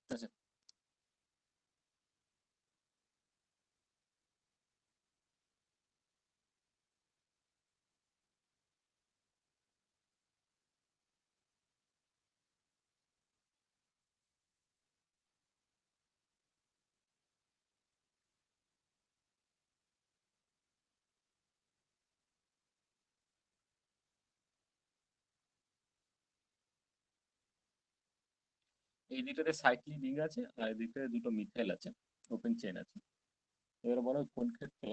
আচ্ছা, এই দিকটাতে সাইক্লিক রিং আছে আর এই দিকটাতে দুটো মিথাইল আছে, ওপেন চেন আছে। এবার বলো কোন ক্ষেত্রে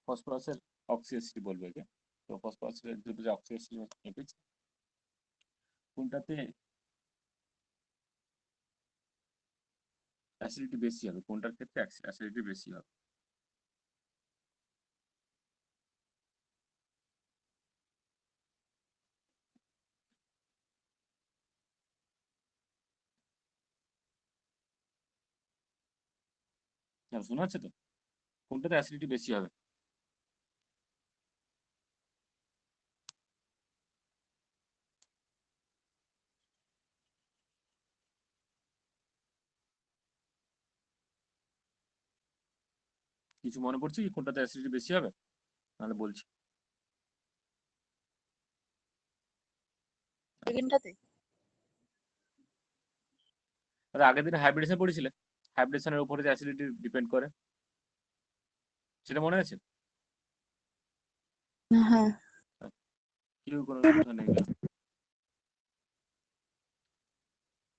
ফসফরাসের অক্সি বলবো একে। তো ফসফরাসের দুটো যে অক্সি এসিড কোনটাতে অ্যাসিডিটি বেশি হবে, কোনটার ক্ষেত্রে অ্যাসিডিটি বেশি হবে? শোনা যাচ্ছে তো? কোনটাতে অ্যাসিডিটি বেশি হবে? কিছু মনে পড়ছে কি কোনটাতে অ্যাসিডিটি বেশি হবে? তাহলে বলছি। সেকেন্ডটাতে আরে আগের দিন হাইব্রিডেশন পড়েছিলে, হাইব্রিডেশনের উপরে যে অ্যাসিডিটি ডিপেন্ড করে, সেটা মনে আছে? হ্যাঁ কেউ কোনো কথা নেই গেল।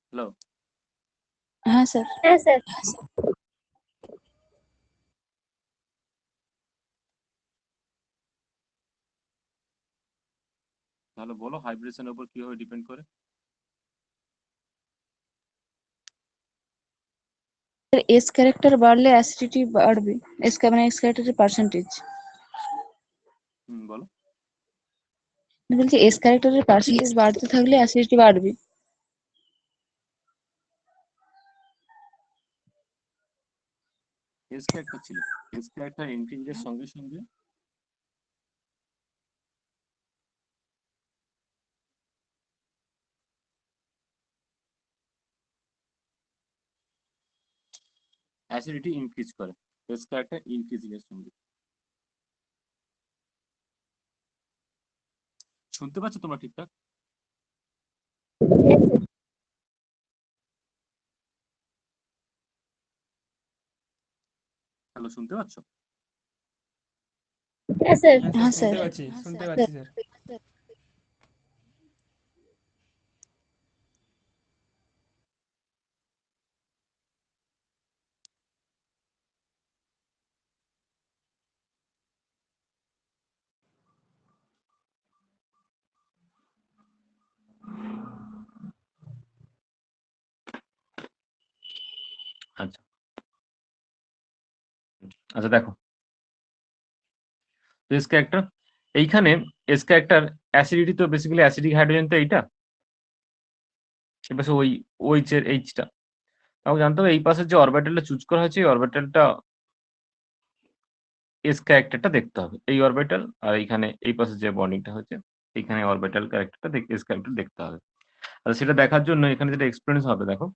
হ্যালো, হ্যাঁ স্যার। তাহলে বলো হাইব্রিডেশনের উপর কিভাবে ডিপেন্ড করে? এস ক্যারেক্টার বাড়লে অ্যাসিডিটি বাড়বে। এস ক্যারেক্টারের পার্সেন্টেজ। বলো। বলছি এস ক্যারেক্টারের পার্সেন্টেজ বাড়তে থাকলে অ্যাসিডিটি বাড়বে। এস ক্যারেক্টার ছিল, এস ক্যারেক্টার ইনক্রিজের সঙ্গে সঙ্গে অ্যাসিডিটি ইনক্রিজ করে, এস ক্যারেক্টার ইনক্রিজিং এর সঙ্গে। শুনতে পাচ্ছ তোমরা ঠিকঠাক? হ্যালো, শুনতে পাচ্ছ? হ্যাঁ স্যার। শুনতে পাচ্ছি স্যার। আচ্ছা আচ্ছা, দেখো এস ক্যারেক্টার, এইখানে এস ক্যারেক্টার অ্যাসিডিটি তো বেসিক্যালি অ্যাসিডিক হাইড্রোজেন তো এইটা, এবার ওই এইচের এইচটা তাও জানতে হবে। এই পাশের যে অরবিটালটা চুজ করা হয়েছে এই অরবিটালটা এস ক্যারেক্টারটা দেখতে হবে, এই অরবিটাল আর এইখানে এই পাশে যে বন্ডিংটা হচ্ছে এইখানে অরবিটাল ক্যারেক্টারটা এস ক্যারেক্টার দেখতে হবে। আর সেটা দেখার জন্য এখানে যেটা এক্সপিরিয়েন্স হবে, দেখো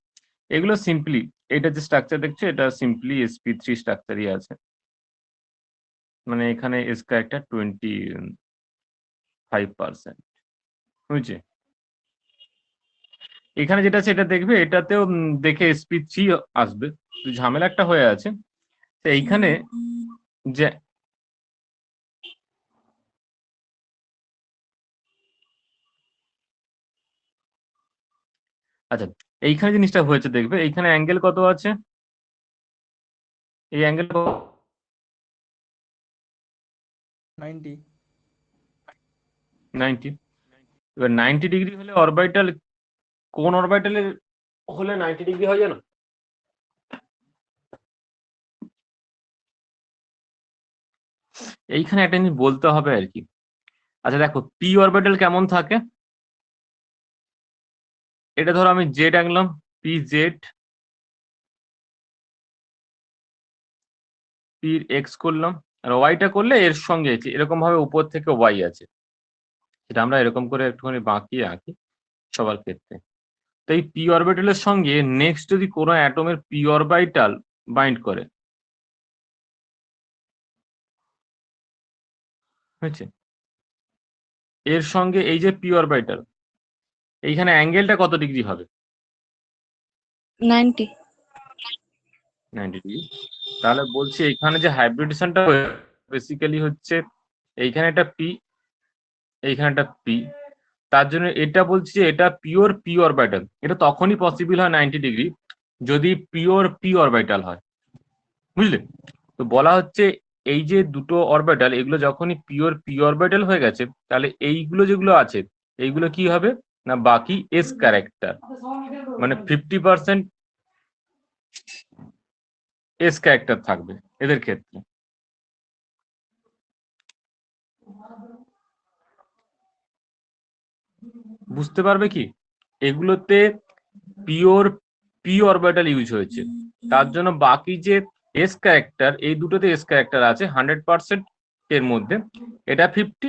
এগুলো সিম্পলি, এটা যে স্ট্রাকচার দেখছো এটা সিম্পলি sp3 স্ট্রাকচারই আছে, মানে এখানে এস ক্যারেক্টার 25%, বুঝছে? এখানে যেটা আছে এটা দেখবে, এটাতেও দেখে sp3 আসবে, তো ঝামেলা একটা হয়ে আছে। তো এইখানে যে আচ্ছা, এইখানে জিনিসটা হয়েছে দেখবে, এইখানে অ্যাঙ্গেল কত আছে, এই অ্যাঙ্গেল 90। 90। এবার 90 ডিগ্রি হলে অরবিটাল, কোন অরবিটালের হলে 90 ডিগ্রি হয় জানো? এইখানে একটা জিনিস বলতে হবে আর কি। আচ্ছা দেখো পি অরবিটাল কেমন থাকে, এটা ধরো আমি জেড আঁকলাম, পি জেড, পি এক্স করলাম, আর ওয়াইটা করলে এর সঙ্গে এরকম ভাবে উপর থেকে ওয়াই আছে, সেটা আমরা এরকম করে একটুখানি বাঁকিয়ে আঁকি সবার ক্ষেত্রে। তো এই পি অরবিটালের সঙ্গে নেক্সট যদি কোনো অ্যাটমের পি অরবিটাল বাইন্ড করে, হয়েছে, এর সঙ্গে এই যে পি অরবিটাল, এইখানে অ্যাঙ্গেলটা কত ডিগ্রি হবে? 90। 90 ডিগ্রি। তাহলে বলছি এইখানে যে হাইব্রিডেশনটা বেসিক্যালি হচ্ছে এইখানে একটা পি, এইখানে একটা পি, তার জন্য এটা বলছি যে এটা পিওর পি অরবিটাল। এটা তখনই পসিবল হয় 90 ডিগ্রি যদি পিওর পি অরবিটাল হয়, বুঝলে? তো বলা হচ্ছে এই যে দুটো অরবিটাল, এগুলো যখনই পিওর পি অরবিটাল হয়ে গেছে, তাহলে এইগুলো যেগুলো আছে এইগুলো কি হবে না বাকি এস ক্যারেক্টার, মানে 50% এস ক্যারেক্টার থাকবে এদের ক্ষেত্রে। বুঝতে পারবে কি, এগুলোতে পিওর পি অরবিটাল ইউজ হয়েছে, তার জন্য বাকি যে এস ক্যারেক্টার, এই দুটোতে এস ক্যারেক্টার আছে 100% এর মধ্যে, এটা 50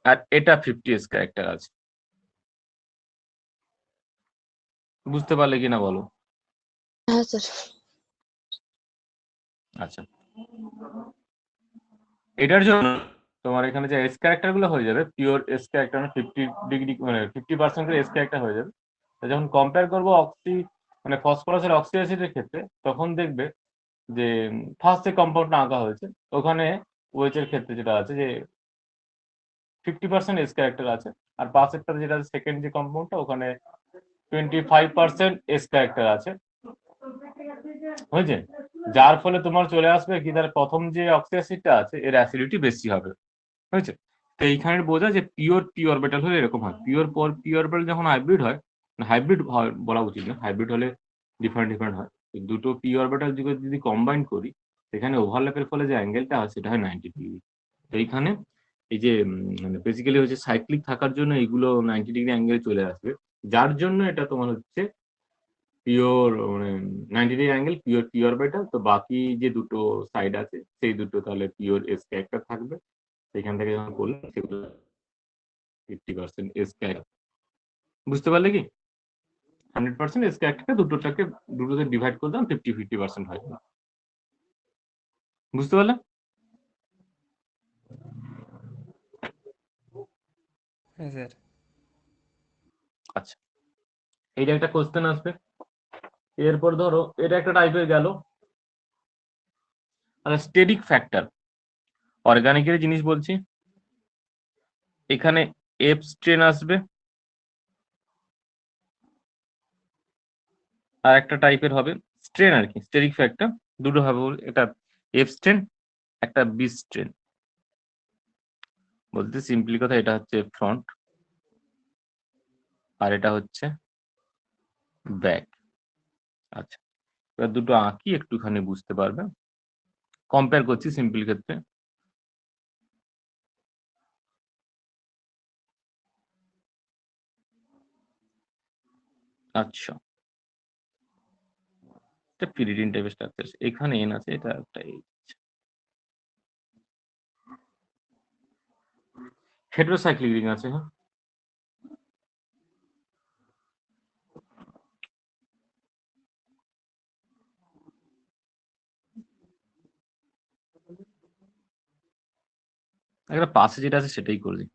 আর এটা 50 এস ক্যারেক্টার আছে। বুঝতে পারলে কিনা বলো? হ্যাঁ স্যার। আচ্ছা, এটার জন্য তোমার এখানে যে এস ক্যারেক্টার গুলো হয়ে যাবে পিওর এস ক্যারেক্টার, 50 ডিগ্রি মানে 50% করে এস ক্যারেক্টার হয়ে যাবে। যখন কম্পেয়ার করবো অক্সি মানে ফসফরাস আর অক্সি অ্যাসিডের ক্ষেত্রে, তখন দেখবে যে ফার্স্ট যে কম্পাউন্ডটা আঁকা হয়েছে ওখানে ওয়েচ এর ক্ষেত্রে যেটা আছে যে 50% এস ক্যারেক্টার আছে, আর পাশেরটা যেটা সেকেন্ড যে কম্পাউন্ডটা ওখানে 25% এস ক্যারেক্টার আছে, হয়েছে। যার ফলে তোমার চলে আসবে কি, তার প্রথম যে অক্সি অ্যাসিডটা আছে এর অ্যাসিডিটি বেশি হবে, হয়েছে। তো এইখানে বোঝা যে পিওর পি অরবিটাল হলে এরকম হয়। পিওর পি অরবিটাল যখন হাইব্রিড হয়, হাইব্রিড বলা উচিত না, হাইব্রিড হলে ডিফারেন্ট হয়। দুটো পি অরবিটাল যদি কম্বাইন করি, সেখানে ওভারল্যাপের ফলে যে অ্যাঙ্গেলটা হয় সেটা হয় 90 ডিগ্রি। তো এইখানে এই যে মানে বেসিক্যালি হচ্ছে সাইক্লিক থাকার জন্য এইগুলো 90 ডিগ্রি অ্যাঙ্গেল চলে আসবে, যার জন্য এটা তোমার হচ্ছে পিওর মানে 90 degree angle pure P orbital. তো বাকি যে দুটো সাইড আছে সেই দুটো তাহলে পিওর এস ক্যারেক্টার থাকবে। সেখান থেকে যখন করলাম সেগুলো 50% এস ক্যারেক্টার। বুঝতে পারলে কি? 100% এস ক্যারেক্টারকে দুটোতে ডিভাইড করে দিলাম, 50-50% হয়। বুঝতে পারলে? হ্যাঁ স্যার। আচ্ছা, এইটা একটা কোশ্চেন আসবে। এরপর ধরো এটা একটা টাইপের গেল। আচ্ছা, স্টেরিক ফ্যাক্টর অর্গানিকের জিনিস বলছি, এখানে এফ স্ট্রেন আসবে, আর একটা টাইপের হবে স্ট্রেন আর কি, স্টেরিক ফ্যাক্টর দুটো হবে, এটা এফ স্ট্রেন, একটা বি স্ট্রেন। বলতে সিম্পলি কথা, এটা হচ্ছে ফ্রন্ট আর এটা হচ্ছে ব্যাক। আচ্ছা, এবার দুটো আঁকি একটুখানি বুঝতে পারবে। কম্পেয়ার করছি সিম্পল ক্ষেত্রে। আচ্ছা, এটা পিরিডিন টাইপের স্ট্রাকচার, এখানে এন আছে, এটা একটা হেটেরোসাইক্লিক রিং আছে। হ্যাঁ, একটা পাশে যেটা আছে সেটাই করে দিই।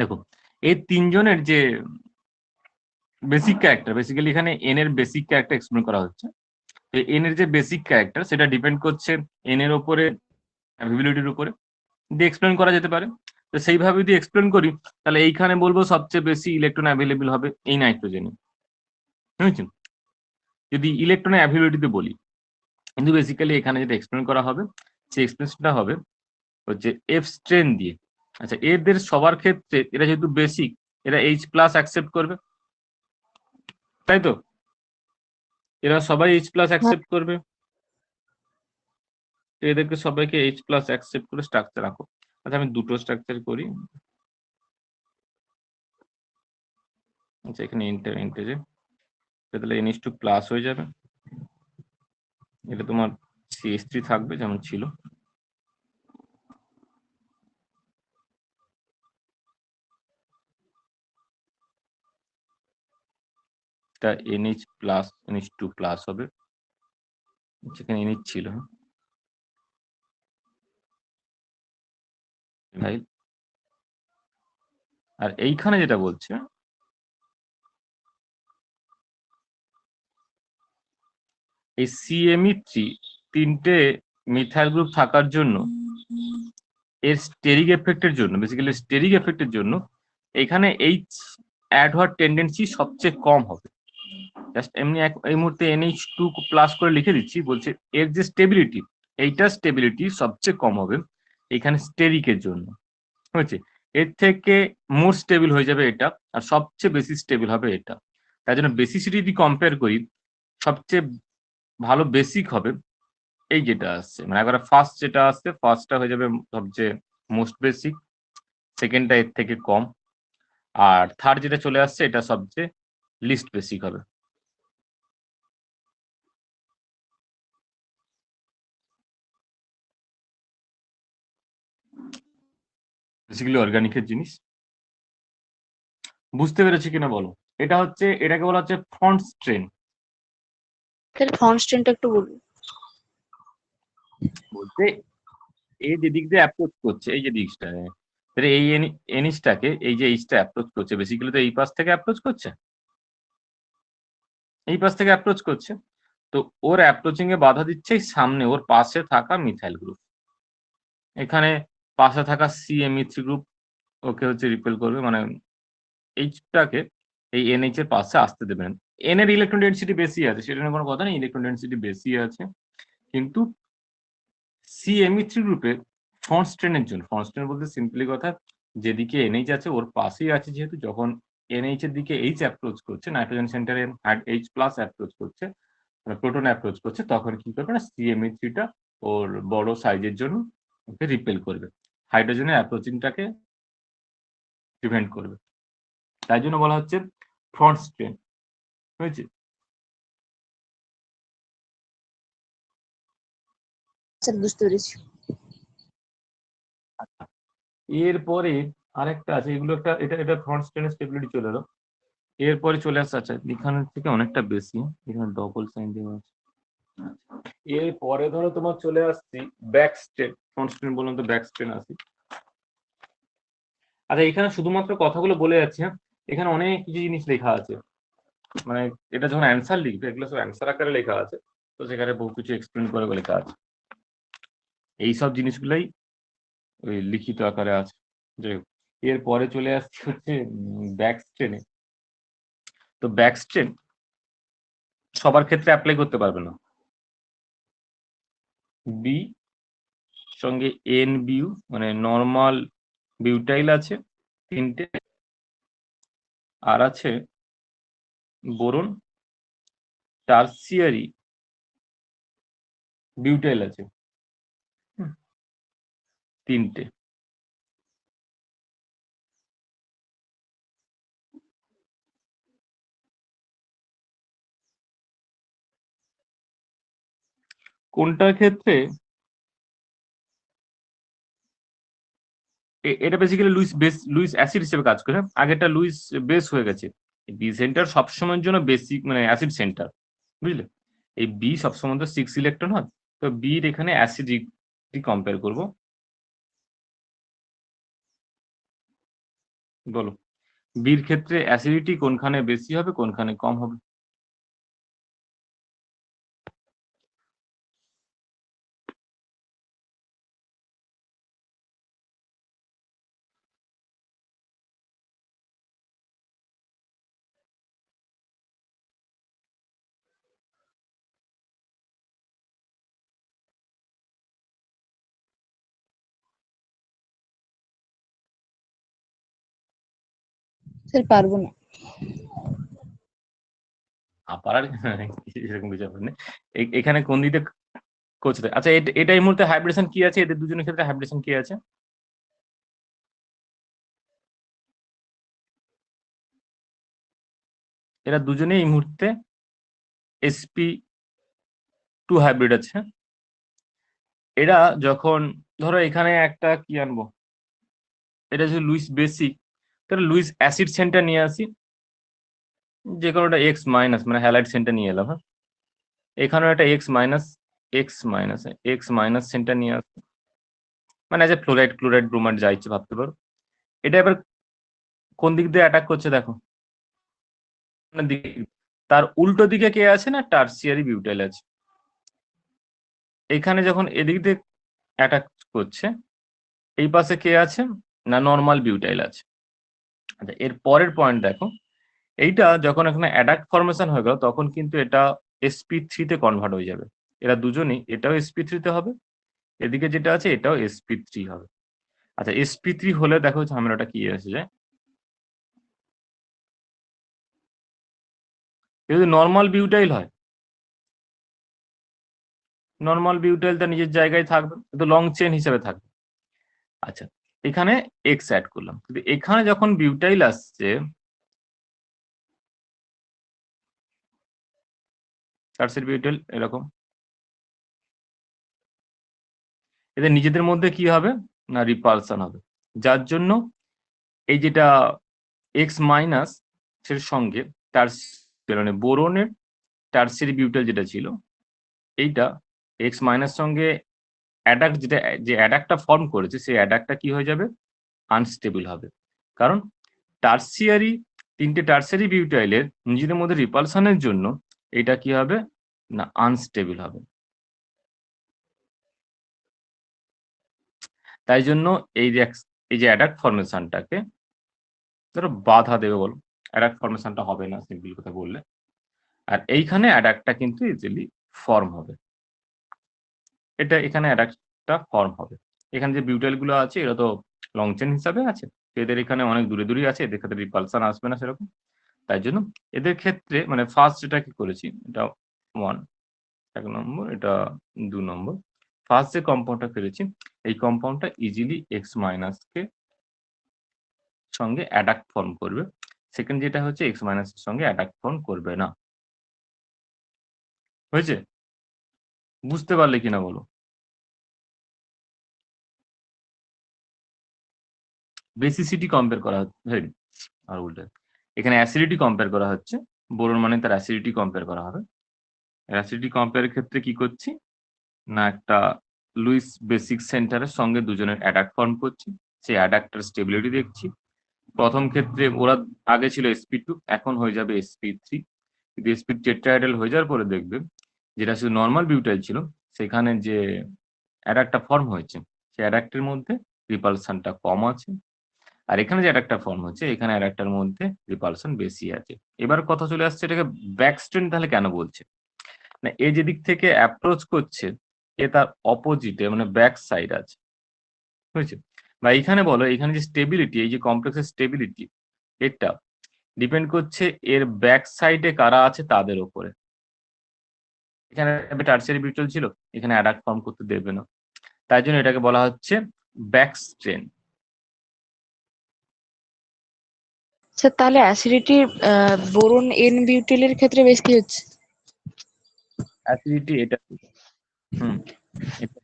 দেখো, এই তিনজনের যে বেসিক ক্যারেক্টার, বেসিক্যালি এখানে এন এর বেসিক ক্যারেক্টার এক্সপ্লেন করা হচ্ছে। এন এর যে বেসিক ক্যারেক্টার সেটা ডিপেন্ড করছে এন এর উপরে, অ্যাভিবিলিটির উপরে, দিয়ে এক্সপ্লেন করা যেতে পারে। তো সেইভাবে যদি এক্সপ্লেন করি, তাহলে এইখানে বলবো সবচেয়ে বেশি ইলেকট্রন অ্যাভেলেবল হবে এই নাইট্রোজেনে, বুঝেছেন, যদি ইলেকট্রন অ্যাভেলেবিলিটিতে বলি। কিন্তু বেসিক্যালি এখানে যেটা এক্সপ্লেন করা হবে, সেই এক্সপ্লেনটা হবে হচ্ছে এফ স্ট্রেন দিয়ে। আচ্ছা, এদের সবার ক্ষেত্রে এরা যেহেতু বেসিক, এরা এইচ প্লাস অ্যাকসেপ্ট করবে, তাই তো? এরা সবাই এইচ প্লাস অ্যাকসেপ্ট করবে, তো এদেরকে সবাইকে এইচ প্লাস অ্যাকসেপ্ট করে স্ট্রাকচার আঁকো। আচ্ছা, আমি দুটো স্ট্রাকচার করি, আচ্ছা এখানে ইন্টারে তাহলে NH2 প্লাস হয়ে যাবে, এটা তোমার CH3 থাকবে যেমন ছিল। তা NH প্লাস NH2 প্লাস হবে, যেখানে NH ছিল ভাই। আর এইখানে যেটা বলছে এই CME3 তিনটে মিথাইল গ্রুপ থাকার জন্য এর স্টেরিক এফেক্টের জন্য, বেসিক্যালি স্টেরিক এফেক্টের জন্য এখানে H অ্যাড হওয়ার টেন্ডেন্সি সবচেয়ে কম হবে। জাস্ট এমনি এই মুহূর্তে NH2 প্লাস করে লিখে দিচ্ছি, বলছে এর যে স্টেবিলিটি, এইটা স্টেবিলিটি সবচেয়ে কম হবে এখানে স্টেরিকের জন্য, হয়েছে। এর থেকে মোর স্টেবল হয়ে যাবে এটা, আর সবচেয়ে বেশি স্টেবল হবে এটা। তাই জন্য বেসিসিটি যদি কম্পেয়ার করি, সবচেয়ে ভালো বেসিক হবে এই যেটা আসছে, মানে একবার ফার্স্ট যেটা আসছে ফার্স্টটা হয়ে যাবে সবচেয়ে মোস্ট বেসিক, সেকেন্ডটা এর থেকে কম, আর থার্ড যেটা চলে আসছে এটা সবচেয়ে লিস্ট বেসিক হবে। বেসিক্যালি অর্গানিকের জিনিস বুঝতে পেরেছি কিনা বলো। এটা হচ্ছে, এটাকে বলা হচ্ছে ফ্রন্ট স্ট্রেন। তাহলে কনস্ট্যান্টটা একটু বলুন। বলতে এই যে দিক দিয়ে অ্যাপ্রোচ করছে, এই যে দিকটা, তাহলে এই এনিসটাকে, এই যে এইচটা অ্যাপ্রোচ করছে, বেসিক্যালি তো এই পাশ থেকে অ্যাপ্রোচ করছে, এই পাশ থেকে অ্যাপ্রোচ করছে। তো ওর অ্যাপ্রোচিং এ বাধা দিচ্ছে এই সামনে ওর পাশে থাকা মিথাইল গ্রুপ। এখানে পাশে থাকা CME3 গ্রুপ ওকে হচ্ছে রিপেল করবে, মানে এইচটাকে এই NH এর পাশে আসতে দেবে না। N এর ইলেকট্রন ডেনসিটি বেশি আছে, সেটা নিয়ে কোনো কথা নেই, ইলেকট্রন ডেনসিটি বেশি আছে, কিন্তু CME3 গ্রুপের ফ্রন্ট স্ট্রেনের জন্য, ফ্রন্ট স্ট্রেন বলতে সিম্পলি কথা যেদিকে NH আছে ওর পাশেই আছে, যেহেতু যখন NH এর দিকে H অ্যাপ্রোচ করছে, নাইট্রোজেন সেন্টারে H প্লাস অ্যাপ্রোচ করছে, প্রোটন অ্যাপ্রোচ করছে, তখন কি করবে না CME3 টা ওর বড় সাইজের জন্য ওকে রিপেল করবে, হাইড্রোজেনের অ্যাপ্রোচিংটাকে প্রিভেন্ট করবে। তাই জন্য বলা হচ্ছে ফ্রন্ট স্ট্রেন, হয়েছে। স্যার বুঝতে পেরেছি। এরপরে আরেকটা আছে, এগুলো একটা, এটা ফ্রন্ট স্ট্রেনের স্টেবিলিটি চলে এলো। এরপরে চলে আসছে, আচ্ছা এখানের থেকে অনেকটা বেশি, এখানে ডবল সাইন দেওয়া আছে। এরপরে ধরো তোমার চলে আসছি ব্যাক স্ট্রেন, ফ্রন্ট স্ট্রেন বললাম তো ব্যাক স্ট্রেন আসি। আচ্ছা এখানে শুধুমাত্র কথাগুলো বলে যাচ্ছি, হ্যাঁ এখানে অনেক কিছু জিনিস লেখা আছে, মানে এটা যখন অ্যান্সার লিখবে এগুলো সব অ্যান্সার আকারে লেখা আছে, তো সেখানে বহু কিছু এক্সপ্লেন করে লেখা আছে, এইসব জিনিসগুলাই ওই লিখিত আকারে আছে। যাই হোক, এরপরে চলে আসছে হচ্ছে ব্যাক স্ট্রেনে। তো ব্যাক স্ট্রেন সবার ক্ষেত্রে অ্যাপ্লাই করতে পারবে না। বি সঙ্গে NBU মানে নর্মাল বিউটাইল আছে তিনটে, আর আছে বোরন টার্সিয়ারি বিউটাইল আছে তিনটে। কোনটার ক্ষেত্রে এটা বেসিক্যালি লুইস অ্যাসিড হিসেবে কাজ করে, আগেরটা লুইস বেস হয়ে গেছে। বি সেন্টার সবসময়ের জন্য বেসিক মানে অ্যাসিড সেন্টার, বুঝলে। এই বি সবসময় তো 6 ইলেকট্রন হয়, তো বির এখানে অ্যাসিডিটি কম্পেয়ার করব। বলো বির ক্ষেত্রে অ্যাসিডিটি কোনখানে বেশি হবে কোনখানে কম হবে? স্যার পারবো না। পারার এরকম কিছু ব্যাপার নেই। এখানে কোন দিকে করছে? আচ্ছা এটা এই মুহূর্তে হাইব্রিডেশন কি আছে, এদের দুজনের ক্ষেত্রে হাইব্রিডেশন কি আছে? এরা দুজনেই এই মুহূর্তে sp2 হাইব্রিড আছে। এরা যখন ধরো এখানে একটা কি আনবো, এটা যদি লুইস বেসিক, তাহলে লুইস অ্যাসিড সেন্টার নিয়ে আসি, যে কোনোটা এক্স মাইনাস মানে হ্যালাইড সেন্টার নিয়ে এলাম। হ্যাঁ, এখানেও একটা এক্স মাইনাস সেন্টার নিয়ে আসবো, মানে as a fluoride chloride bromide যা ইচ্ছে ভাবতে পারো। এটা এবার কোন দিক দিয়ে অ্যাটাক করছে দেখো, তার উল্টো দিকে কে আছে না, টার্সিয়ারি বিউটাইল আছে। এখানে যখন এদিক দিয়ে অ্যাটাক করছে, এই পাশে কে আছে না, নর্মাল বিউটাইল আছে। আচ্ছা, এর পরের পয়েন্ট দেখো, এইটা যখন এখানে অ্যাডাক্ট ফরমেশন হয়ে গেল, তখন কিন্তু এটা sp3 তে কনভার্ট হয়ে যাবে। এরা দুজনেই, এটাও sp3 তে হবে, এদিকে যেটা আছে এটাও sp3 হবে। আচ্ছা, sp3 হলে দেখো ঝামেলাটা কি আসে যায়, যদি নর্মাল বিউটাইল হয়, নর্মাল বিউটাইল তার নিজের জায়গায় থাকবে, কিন্তু লং চেন হিসেবে থাকবে। আচ্ছা, এখানে এক্স অ্যাড করলাম, কিন্তু এখানে যখন বিউটাইল আসছে, টার্সিয়ারি বিউটাইল এরকম, এদের নিজেদের মধ্যে কি হবে না, রিপালশন হবে, যার জন্য এই যেটা এক্স মাইনাস এর সঙ্গে মানে বোরনের টার্সিয়ারি বিউটাইল যেটা ছিল, এইটা এক্স মাইনাস সঙ্গে অ্যাডাক্ট, যেটা যে অ্যাডাক্টটা ফর্ম করেছে, সেই অ্যাডাক্টটা কি হয়ে যাবে, আনস্টেবল হবে। কারণ তিনটে টার্সিয়ারি বিউটাইলের নিজেদের মধ্যে রিপালশনের জন্য এটা কি হবে না, আনস্টেবল হবে। তাই জন্য এই যে অ্যাডাক্ট ফরমেশনটাকে ধরো বাধা দেবে, বলো অ্যাডাক্ট ফরমেশনটা হবে না, সিম্পল কথা বললে। আর এইখানে অ্যাডাক্টটা কিন্তু ইজিলি ফর্ম হবে, এটা এখানে অ্যাডাক্টটা ফর্ম হবে। এখানে যে বিউটাইল গুলো আছে এরা তো লং চেন হিসাবে আছে, এদের এখানে অনেক দূরে দূরেই আছে, এদের ক্ষেত্রে রিপালশন আসবে না সেরকম। তাই জন্য এদের ক্ষেত্রে মানে ফার্স্ট যেটা কি করেছি, এটা 1 এক নম্বর, এটা 2 নম্বর। ফার্স্ট যে কম্পাউন্ডটা করেছি, এই কম্পাউন্ডটা ইজিলি এক্স মাইনাস কে সঙ্গে অ্যাডাক্ট ফর্ম করবে। সেকেন্ড যেটা হচ্ছে এক্স মাইনাস এর সঙ্গে অ্যাডাক্ট ফর্ম করবে না। হয়েছে? বুঝতে পারলে কিনা বলো? বেসিসিটি কম্পেয়ার করা হচ্ছে, আর উল্টে এখানে অ্যাসিডিটি কম্পেয়ার করা হচ্ছে, বোরন মানে তার অ্যাসিডিটি কম্পেয়ার করা হবে। অ্যাসিডিটি কম্পেয়ারের ক্ষেত্রে কি করছি না, একটা লুইস বেসিক সেন্টারের সঙ্গে দুজনের অ্যাডাক্ট ফর্ম করছি, সেই অ্যাডাক্টার স্টেবিলিটি দেখছি। প্রথম ক্ষেত্রে ওরা আগে ছিল sp2, এখন হয়ে যাবে sp3, কিন্তু sp টেট্রাহাইড্রাল হয়ে যাওয়ার পরে দেখবে যেটা শুধু নর্মাল বিউটাইল ছিল, সেখানে যে অ্যাডাক্টটা ফর্ম হয়েছে, সেই অ্যাডাক্টের মধ্যে রিপালশনটা কম আছে। আর এখানে যে অ্যাডাক্টটা ফর্ম হচ্ছে, এখানে অ্যাডাক্টার মধ্যে রিপালশন বেশি আছে। এবার কথা চলে আসছে, এটাকে ব্যাকস্ট্রেন তাহলে কেন বলছে না, এ যেদিক থেকে অ্যাপ্রোচ করছে, এ তার অপোজিটে মানে ব্যাক সাইড আছে, বুঝেছো? বা এখানে বলো, এখানে যে স্টেবিলিটি, এই যে কমপ্লেক্সের স্টেবিলিটি, এটা ডিপেন্ড করছে এর ব্যাক সাইডে কারা আছে তাদের উপরে। এখানে টার্সিয়ারি বিউটাইল ছিল, এখানে অ্যাডাক্ট ফর্ম করতে দেবে না, তাই জন্য এটাকে বলা হচ্ছে ব্যাক স্ট্রেন। স্যার তাহলে অ্যাসিডিটি বোরন এন বিউটিলের ক্ষেত্রে বেশি হচ্ছে। অ্যাসিডিটি এটা হুম এটা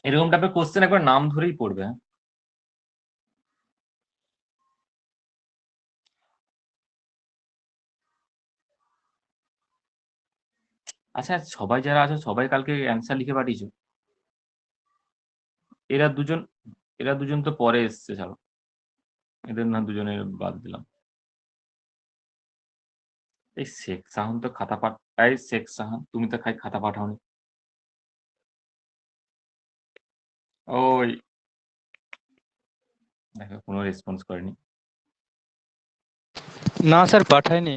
এরকম টাইপের কোশ্চেন একবার নাম ধরেই পড়বে। হ্যাঁ, আচ্ছা সবাই যারা আছে সবাই কালকে অ্যান্সার লিখে পাঠিয়েছো? এরা দুজন এরা দুজন তো পরে এসছে, ছাড়ো এদের না, দুজনের বাদ দিলাম। এই শেখ সাহান তো খাতা এই শেখ সাহান, তুমি তো খাতা পাঠাওনি। ওই দেখো কোনো রেসপন্স করেনি। না স্যার পাঠায়নি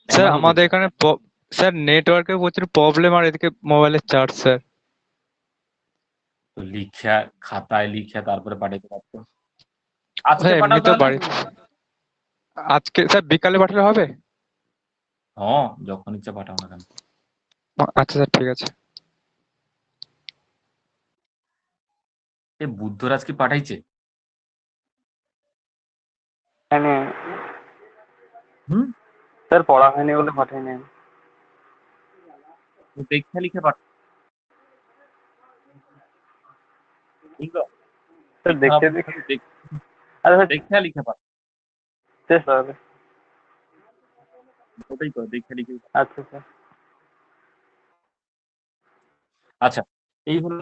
স্যার, আমাকে আমাদের বলছে এখানে স্যার নেটওয়ার্কের প্রচুর প্রবলেম, আর এদিকে মোবাইলের চার্জ স্যার। তো লিখা, খাতায় লিখে তারপরে পাঠাতে পারতো। আজকে স্যার এমনি পাঠাও তো তাহলে। বাড়িতে, আজকে স্যার বিকালে পাঠালে হবে? হ্যাঁ, যখন ইচ্ছা পাঠাও না কেন। আচ্ছা স্যার, ঠিক আছে। এ বুদ্ধরাজ কি পাঠাইছে? মানে হুম, স্যার পড়া হয়নি বলে পাঠাইনি আমি। দেখে লিখে পাঠাও। স্যার দেখতে দেখে আচ্ছা স্যার দেখে লিখে পাঠাও, চেষ্টা হবে। ওটাই তো দেখে লিখে। আচ্ছা স্যার। আচ্ছা, এই হলো।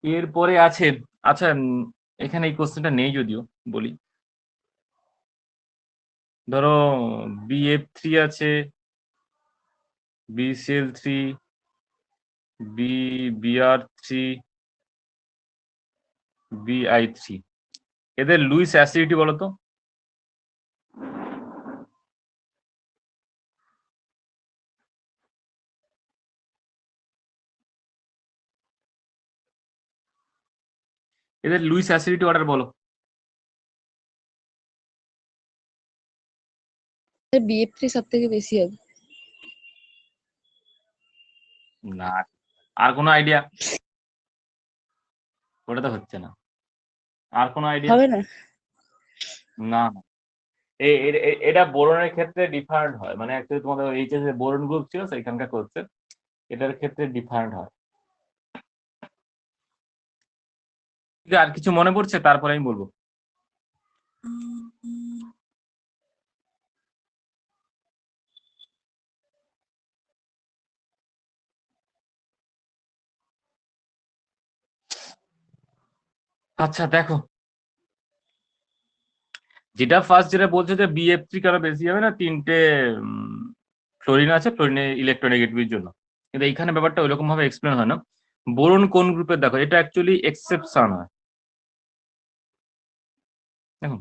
এরপরে আছে, আচ্ছা এখানে এই কোশ্চেনটা নেই যদিও, বলি। ধরো BF3 আছে, BCl3, BR3, BI3, এদের লুইস অ্যাসিডিটি বলো তো? এদের লুইস অ্যাসিডিটি অর্ডার বলো। BF3 সব থেকে বেশি হবে। না, আর কোনো আইডিয়া? ওটা তো হচ্ছে না। আর কোনো আইডিয়া? হবে না। না না, এটা বোরনের ক্ষেত্রে ডিফারেন্ট হয়, মানে অ্যাকচুয়ালি তোমাদের এইচএস এ বোরন গ্রুপ ছিল সেখানকার করছে, এটার ক্ষেত্রে ডিফারেন্ট হয়। ঠিক আছে, আর কিছু মনে পড়ছে তারপরে আমি বলবো। আচ্ছা দেখো, যেটা ফার্স্ট যেটা বলছে যে BF3 কারো বেশি হবে না, তিনটে ফ্লোরিন আছে, ফ্লোরিনে ইলেকট্রোনেগেটিভের জন্য, কিন্তু এইখানে ব্যাপারটা ওইরকম ভাবে এক্সপ্লেন হয় না। বোরন কোন গ্রুপের, দেখো এটা অ্যাকচুয়ালি এক্সেপশন হয়। দেখো,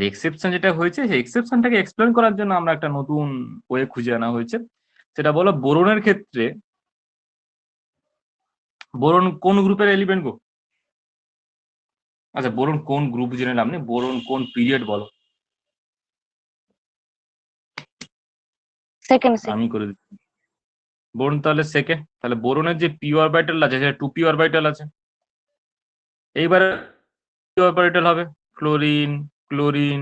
এক্সেপশন যেটা হয়েছে সেই এক্সেপশনটাকে এক্সপ্লেন করার জন্য আমরা একটা নতুন ওয়ে খুঁজে আনা হয়েছে। সেটা বলো বোরনের ক্ষেত্রে বোরন কোন গ্রুপের এলিমেন্ট গো? আচ্ছা, বোরন কোন গ্রুপ জেনে লাভ নেই, বোরন কোন পিরিয়ড বলো। সেকেন্ড আমি করে দিচ্ছি। বোরন তাহলে সেকেন্ড, তাহলে বোরনের যে পি অরবিটাল আছে সেটা 2p অরবিটাল আছে। এইবারে পি অরবিটাল হবে ফ্লোরিন, ক্লোরিন,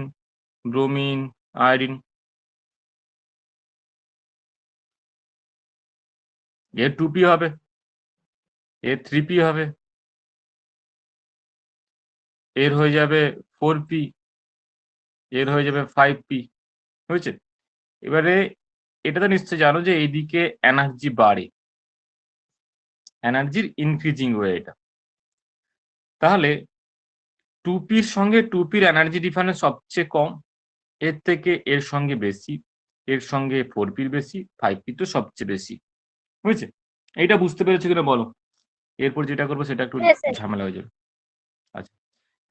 ব্রোমিন, আয়োডিন। এর 2p হবে, এর 3p হবে, এর হয়ে যাবে 4p, এর হয়ে যাবে 5p। বুঝছে? এবারে এটা তো নিশ্চয়ই জানো যে এইদিকে এনার্জি বাড়ে, এনার্জির ইনক্রিজিং ওয়ে এটা। তাহলে 2pর সঙ্গে 2pর এনার্জি ডিফারেন্স সবচেয়ে কম, এর থেকে এর সঙ্গে বেশি, এর সঙ্গে 4pর বেশি, 5p তো সবচেয়ে বেশি। বুঝছে? এইটা বুঝতে পেরেছো কিনা বলো? এরপর যেটা করবো সেটা একটু ঝামেলা হয়ে যাবে। আচ্ছা,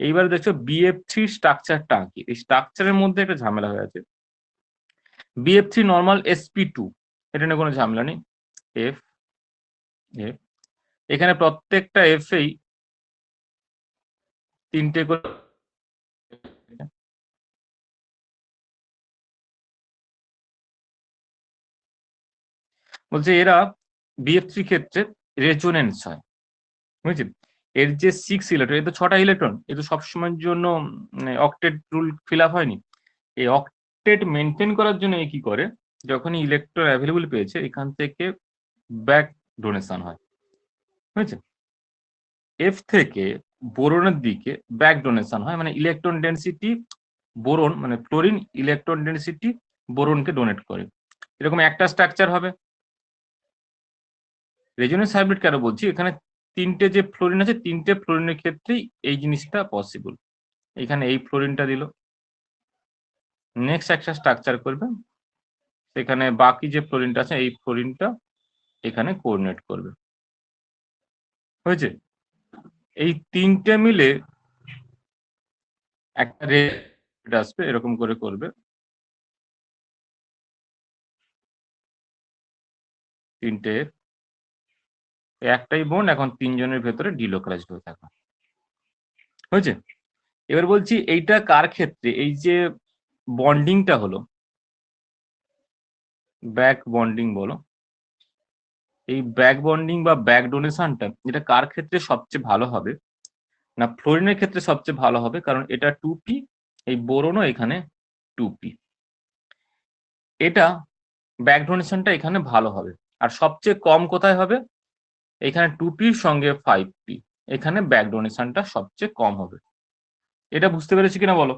এইবার দেখছো BF3 স্ট্রাকচারটা কি, এই স্ট্রাকচারের মধ্যে একটা ঝামেলা হয়ে আছে। BF3 নর্মাল sp2, এটা নিয়ে কোনো ঝামেলা নেই। এফ এফ, এখানে প্রত্যেকটা এফেই তিনটে করে, বলছে এরা BF3 ক্ষেত্রে রেজোনেন্স হয়। বুঝছি? এর যে 6 ইলেকট্রন, এর তো 6টা ইলেকট্রন, এ তো সবসময়ের জন্য অক্টেট রুল ফিল আপ হয়নি। এই অক্টেট মেনটেন করার জন্য এ কি করে, যখনই ইলেকট্রন অ্যাভেলেবল পেয়েছে এখান থেকে ব্যাক ডোনেশন হয়। বুঝেছে? এফ থেকে বোরনের দিকে ব্যাক ডোনেশন হয়, মানে ইলেকট্রন ডেনসিটি বোরন, মানে ফ্লোরিন ইলেকট্রন ডেনসিটি বোরনকে ডোনেট করে। এরকম একটা স্ট্রাকচার হবে। রেজোনেন্স হাইব্রিড কেন বলছি, এখানে তিনটে যে ফ্লোরিন আছে, তিনটে ফ্লোরিনের ক্ষেত্রেই এই জিনিসটা পসিবল। এখানে এই ফ্লোরিনটা দিল, নেক্সট একটা স্ট্রাকচার করবে, সেখানে বাকি যে ফ্লোরিনটা আছে এই ফ্লোরিনটা এখানে কোঅর্ডিনেট করবে। হয়েছে? এই তিনটে মিলে একটা রেট আসবে, এরকম করে করবে। তিনটে, একটাই বোন এখন তিনজনের ভেতরে ডিলোকালাইজড হয়ে থাকা। হয়েছে? এবার বলছি এইটা কার ক্ষেত্রে, এই যে বন্ডিংটা হলো, ব্যাক বন্ডিং বলো, এই ব্যাক বন্ডিং বা ব্যাক ডোনেশনটা এটা কার ক্ষেত্রে সবচেয়ে ভালো হবে? না ফ্লোরিনের ক্ষেত্রে সবচেয়ে ভালো হবে, কারণ এটা 2p, এই বোরনও এখানে 2p। এটা ব্যাক ডোনেশনটা এখানে ভালো হবে। আর সবচেয়ে কম কোথায় হবে? এখানে 2pর সঙ্গে 5p, এখানে ব্যাক ডোনেশনটা সবচেয়ে কম হবে। এটা বুঝতে পেরেছি কিনা বলো?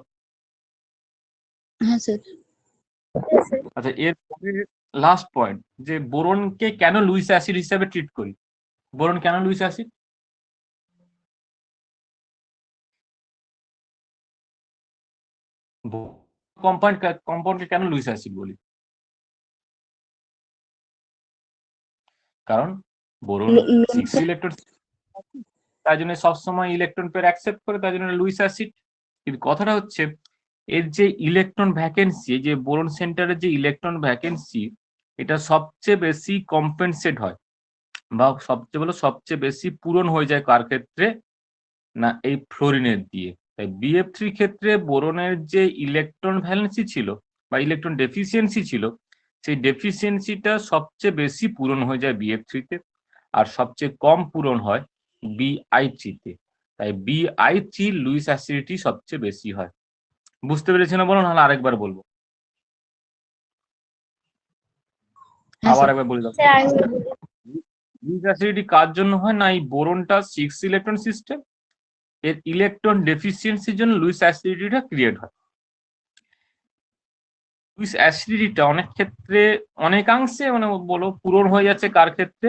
হ্যাঁ স্যার। আচ্ছা, এর লাস্ট পয়েন্ট, যে বোরনকে কেন লুইস অ্যাসিড হিসেবে ট্রিট করি? বোরন কেন লুইস অ্যাসিড? কম্পাউন্ডকে কেন লুইস অ্যাসিড বলি? কারণ বোরন 6 ইলেকট্রন, তাই জন্য সবসময় ইলেকট্রন পেয়ার অ্যাকসেপ্ট করে, তাই জন্য লুইস অ্যাসিড। কিন্তু কথাটা হচ্ছে এর যে ইলেকট্রন ভ্যাকেন্সি, যে বোরন সেন্টারের যে ইলেকট্রন ভ্যাকেন্সি, এটা সবচেয়ে বেশি কম্পেনসেট হয় বা সবচেয়ে বেশি পূরণ হয়ে যায় কার ক্ষেত্রে? না এই ফ্লোরিনের দিয়ে। তাই BF3 ক্ষেত্রে বোরনের যে ইলেকট্রন ভ্যালেন্সি ছিল বা ইলেকট্রন ডেফিসিয়েন্সি ছিল, সেই ডেফিসিয়েন্সিটা সবচেয়ে বেশি পূরণ হয়ে যায় BF3 তে, আর সবচেয়ে কম পূরণ হয় BI3 তে। তাই BI3 লুইস অ্যাসিডিটি সবচেয়ে বেশি হয়। বুঝতে পেরেছি না বলো, নাহলে আরেকবার বলবো? হ্যাঁ আবার স্যার। একবার বলে দাও। লুইস অ্যাসিডিটি কার জন্য হয়? না এই বোরনটা 6 ইলেকট্রন সিস্টেম, এর ইলেকট্রন ডেফিসিয়েন্সির জন্য লুইস অ্যাসিডিটিটা ক্রিয়েট হয়। লুইস অ্যাসিডিটিটা অনেক ক্ষেত্রে অনেকাংশে মানে বলো পূরণ হয়ে যাচ্ছে কার ক্ষেত্রে?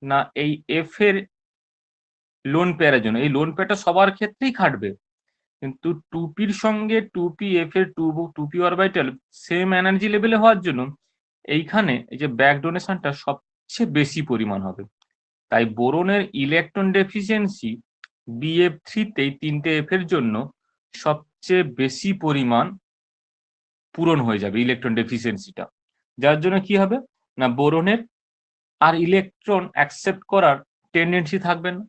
না এই এফ এর লোন পেয়ারের জন্য। এই লোন পেয়ারটা সবার ক্ষেত্রেই খাটবে, কিন্তু 2pর সঙ্গে 2p এফ এর 2p অরবিটাল সেম এনার্জি লেভেলে হওয়ার জন্য এইখানে এই যে ব্যাক ডোনেশনটা সবচেয়ে বেশি পরিমাণ হবে। তাই বোরনের ইলেকট্রন ডেফিসিয়েন্সি BF3 তে 3টে এফ এর জন্য সবচেয়ে বেশি পরিমাণ পূরণ হয়ে যাবে ইলেকট্রন ডেফিসিয়েন্সিটা। যার জন্য কি হবে? না বোরনের আর ইলেকট্রন অ্যাকসেপ্ট করার টেন্ডেন্সি থাকবে না।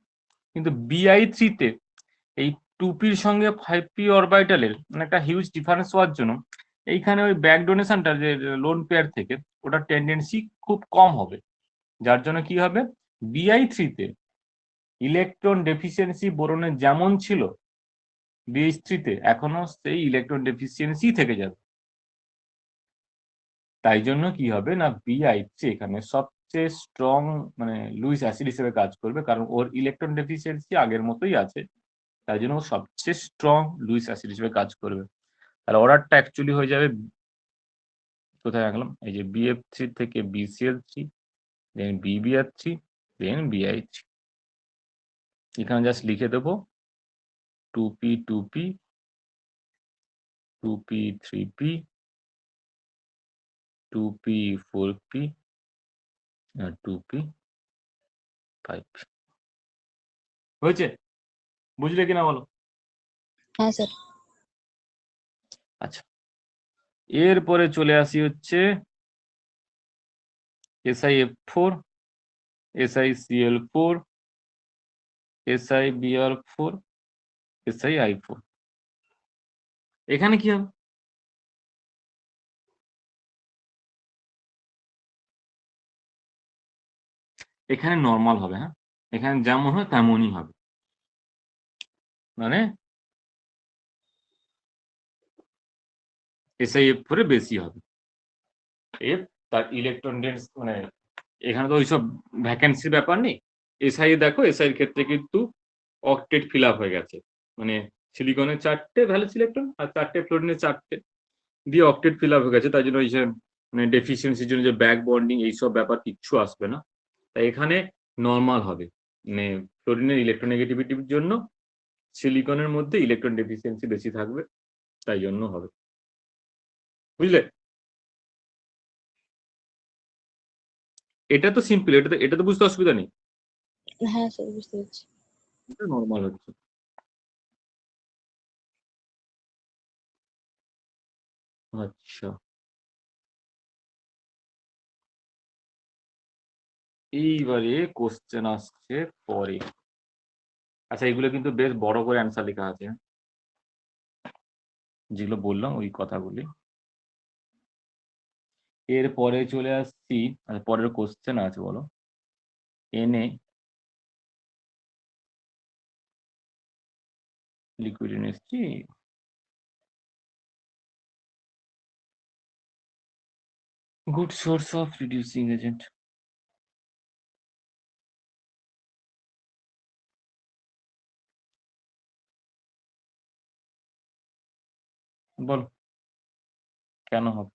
কিন্তু BI3 তে এই 2pর সঙ্গে 5p অরবিটালের মানে একটা হিউজ ডিফারেন্স হওয়ার জন্য এইখানে ওই ব্যাক ডোনেশনটা যে লোন পেয়ার থেকে ওটা টেন্ডেন্সি খুব কম হবে। যার জন্য কি হবে? BI3 তে ইলেকট্রন ডেফিসিয়েন্সি বোরনের যেমন ছিল BH3 তে এখনো সেই ইলেকট্রন ডেফিসিয়েন্সি থেকে যাবে। তাই জন্য কি হবে? না BI3 এখানে সবচেয়ে স্ট্রং মানে লুইস অ্যাসিড হিসেবে কাজ করবে, কারণ ওর ইলেকট্রন ডেফিসিয়েন্সি আগের মতোই আছে, তাই জন্য ও সবচেয়ে স্ট্রং লুইস অ্যাসিড হিসেবে কাজ করবে। তাহলে অর্ডারটা অ্যাকচুয়ালি হয়ে যাবে, কোথায় রাখলাম? এই যে BF3 থেকে BCl3, দেন BBr3, দেন BI3। এখানে জাস্ট লিখে দেবো 2p 2p 2p 3p 2p 4p আর 2p 5p। হয়েছে? বুঝলে কিনা বলো? হ্যাঁ স্যার। আচ্ছা, এরপরে চলে আসি হচ্ছে SiF4, SiCl4, SiBr4, SiI4। এখানে কি হবে? এখানে নর্মাল হবে। হ্যাঁ, এখানে যেমন হয় তেমনই হবে, মানে SiF4 এ বেশি হবে। এফ তার ইলেকট্রন ডেন্স মানে এখানে তো ওইসব ভ্যাকেন্সির ব্যাপার নেই। এসআই দেখো, এসআই এর ক্ষেত্রে কিন্তু অক্টেট ফিল আপ হয়ে গেছে, মানে সিলিকনের 4টে ভ্যালেন্স ইলেকট্রন আর 4টে ফ্লোরিনের 4টে দিয়ে অক্টেট ফিল আপ হয়ে গেছে। তাই জন্য ওই যে মানে ডেফিসিয়েন্সির জন্য যে ব্যাক বন্ডিং এইসব ব্যাপার কিচ্ছু আসবে না। তাই এখানে নর্মাল হবে, মানে ফ্লোরিনের ইলেকট্রোনেগেটিভিটির জন্য সিলিকনের মধ্যে ইলেকট্রন ডেফিসিয়েন্সি বেশি থাকবে, তাই জন্য হবে। বুঝলে? এটা তো সিম্পল, এটা তো বুঝতে অসুবিধা নেই। হ্যাঁ স্যার, বুঝতে পারছি। এটা নর্মাল হচ্ছে। আচ্ছা, এইবারে কোশ্চেন আসছে পরে। আচ্ছা, এগুলো কিন্তু বেশ বড় করে অ্যান্সার লেখা আছে, যেগুলো বললাম ওই কথাগুলি। এর পরে চলে আসছি, আচ্ছা পরের কোশ্চেন আছে বলো, Na liquid NH3 good source of reducing agent. বল কেন হবে?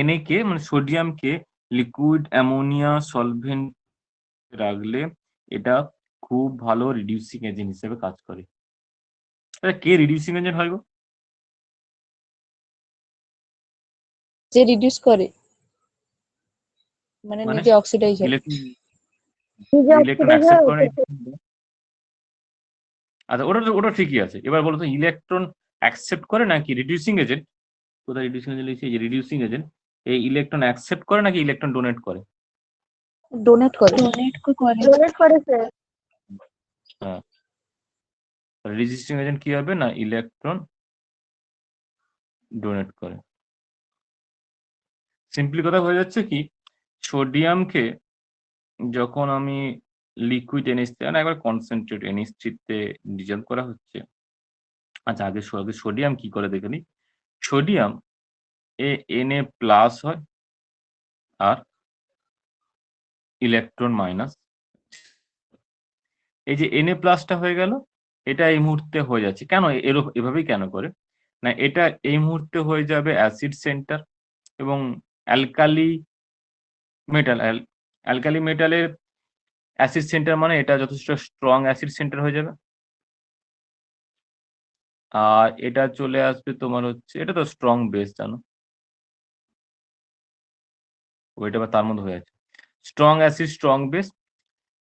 Na কে মানে সোডিয়ামকে লিকুইড অ্যামোনিয়া সলভেন্ট রাখলে এটা খুব ভালো রিডিউসিং এজেন্ট হিসেবে কাজ করে। কে রিডিউসিং এজেন্ট হয় গো? যে রিডিউস করে মানে মানে নিজে অক্সিডাইজ হয়। ইলেকট্রন অ্যাকসেপ্ট করে না। আচ্ছা ওটা ঠিকই আছে। এবার বলো তো ইলেকট্রন অ্যাকসেপ্ট করে নাকি রিডিউসিং এজেন্ট? কোথায় রিডিউসিং এজেন্ট লিখছি? এই যে রিডিউসিং এজেন্ট, এই ইলেকট্রন অ্যাকসেপ্ট করে নাকি ইলেকট্রন ডোনেট করে? ডোনেট করে। ডোনেট করে স্যার। হ্যাঁ, রেজিস্টিং এজেন্ট কি হবে না ইলেকট্রন ডোনেট করে। সিম্পলি কথা হয়ে যাচ্ছে কি, সোডিয়ামকে যখন আমি লিকুইড NH3 মানে একবার কনসেন্ট্রেট NH3 তে ডিজলভ করা হচ্ছে। আচ্ছা আগে সোডিয়াম কি করে দেখে নিই। সোডিয়াম Na প্লাস হয় আর ইলেকট্রন মাইনাস। এই যে Na প্লাসটা হয়ে গেল, এটা এই মুহূর্তে হয়ে যাচ্ছে কেন এভাবেই কেন করে না, এটা এই মুহূর্তে হয়ে যাবে অ্যাসিড সেন্টার এবং অ্যালকালি মেটালের অ্যাসিড সেন্টার মানে এটা যথেষ্ট স্ট্রং অ্যাসিড সেন্টার হয়ে যাবে। আর এটা চলে আসবে তোমার হচ্ছে, এটা তো স্ট্রং বেস জানো, ওইটা বা তার মধ্যে হয়ে যাচ্ছে স্ট্রং অ্যাসিড স্ট্রং বেস,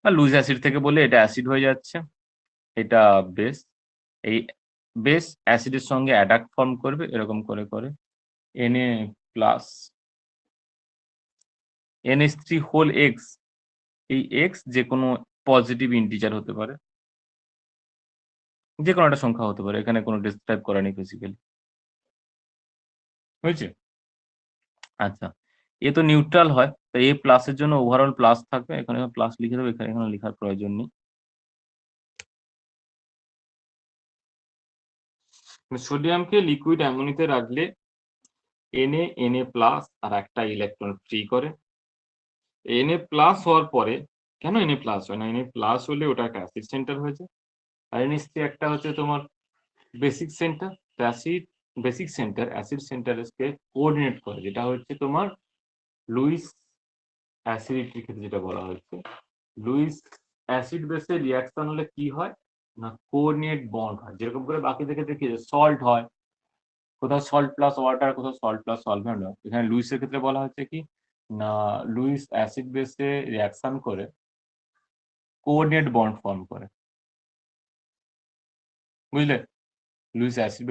আর লুজ অ্যাসিড থেকে বলে এটা অ্যাসিড হয়ে যাচ্ছে, এটা বেস। এই বেস অ্যাসিডের সঙ্গে অ্যাডাক্ট ফর্ম করবে এরকম করে করে Na plus NH3 whole x. এই এক্স যে কোনো পজিটিভ ইন্টিজার হতে পারে, যে কোনো একটা সংখ্যা হতে পারে, এখানে কোনো ডিসক্রাইব করা নেই ফিজিক্যালি, হয়েছে? আচ্ছা এ তো নিউট্রাল হয়, তো এ প্লাসের জন্য ওভারঅল প্লাস থাকবে, এখানে প্লাস লিখে দেবো, এখানে লেখার প্রয়োজন নেই। সোডিয়ামকে লিকুইড অ্যামোনিতে রাখলে Na প্লাস আর একটা ইলেকট্রন ফ্রি করে। Na প্লাস হওয়ার পরে কেন Na প্লাস হয় না, Na প্লাস হলে ওটা একটা অ্যাসিড সেন্টার হয়েছে, আর NH3 একটা হচ্ছে তোমার basic centre. Basic centre acid সেন্টারকে কোঅর্ডিনেট করে, যেটা হচ্ছে তোমার লুইস অ্যাসিডিটির ক্ষেত্রে যেটা বলা হচ্ছে। লুইস অ্যাসিড বেসে রিয়াকশন হলে কি হয় না কোঅর্ডিনেট বন্ড হয়, যেরকম করে বাকি থেকে দেখি সল্ট হয়, কোথাও সল্ট প্লাস ওয়াটার, কোথাও সল্ট প্লাস সলভেন্ট হয়। এখানে লুইসের ক্ষেত্রে বলা হচ্ছে কি না লুইস অ্যাসিড বেসে রিয়াকশন করে কোঅর্ডিনেট বন্ড ফর্ম করে, বুঝলে? লুইস অ্যাসিড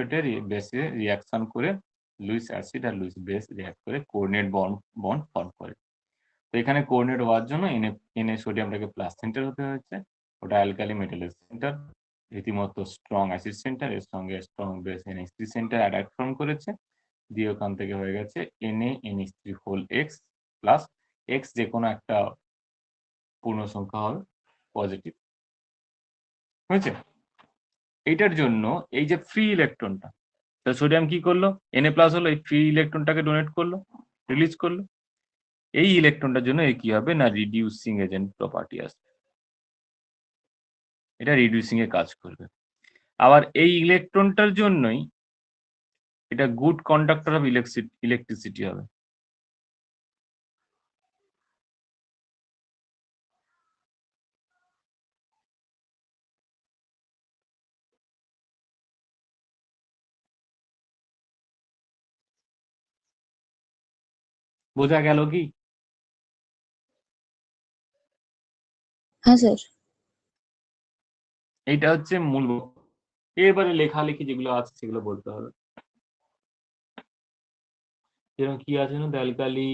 বেসে রিয়াকশন করে লুইস অ্যাসিড আর লুইস বেস রিয়াক্ট করে কোঅর্ডিনেট বন্ড ফর্ম করে। তো এখানে কোঅর্ডিনেট হওয়ার জন্য Na সোডিয়ামটাকে প্লাস সেন্টার হতে হচ্ছে, ওটা অ্যালকালি মেটালের সেন্টার, রীতিমতো স্ট্রং অ্যাসিড সেন্টার, এর সঙ্গে strong base NH3 centre adduct form করেছে, দিয়ে ওখান থেকে হয়ে গেছে NaNH3 whole x plus x যে কোনো একটা পূর্ণ সংখ্যা হবে পজিটিভ, হয়েছে? এইটার জন্য এই যে ফ্রি ইলেকট্রনটা, সোডিয়াম কি করলো, Na প্লাস হলো, এই ফ্রি ইলেকট্রনটাকে ডোনেট করলো, রিলিজ করলো। এই ইলেকট্রনটার জন্য কি হবে না রিডিউসিং এজেন্ট প্রপার্টি আসবে, এটা রিডিউসিং এ কাজ করবে। আবার এই ইলেকট্রনটার জন্যই এটা গুড কন্ডাক্টর অফ ইলেকট্রিসিটি হবে। বোঝা গেল কি? হ্যাঁ স্যার। এইটা হচ্ছে মূল। এবারে লেখালেখি যেগুলো আছে সেগুলো বলতে হবে। যেরকম কি আছে না alkali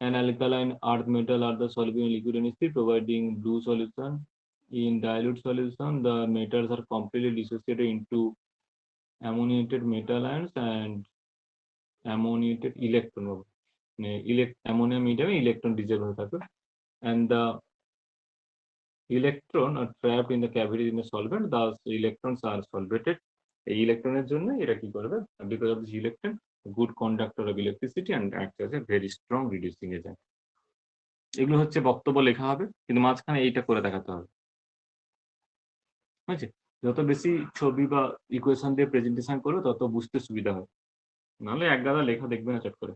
and alkaline earth metal are the soluble in liquid NH3, providing blue solution. In dilute solution, the metals are completely dissociated into ammoniated metal ions and ammoniated electron. Ammonia medium electron dissolved হয়ে থাকে, and the electron are trapped in the cavities in the solvent. Thus electrons are solvated. এই ইলেকট্রনের জন্য এরা কি করবে, because of this electron, good conductor of electricity and acts as a very strong reducing agent. এগুলো হচ্ছে বক্তব্য লেখা হবে, কিন্তু মাঝখানে এইটা করে দেখাতে হবে। বুঝছে, যত বেশি ছবি বা ইকুয়েশন দিয়ে প্রেজেন্টেশন করবে তত বুঝতে সুবিধা হয়, নাহলে এক গাদা লেখা দেখবে না চট করে।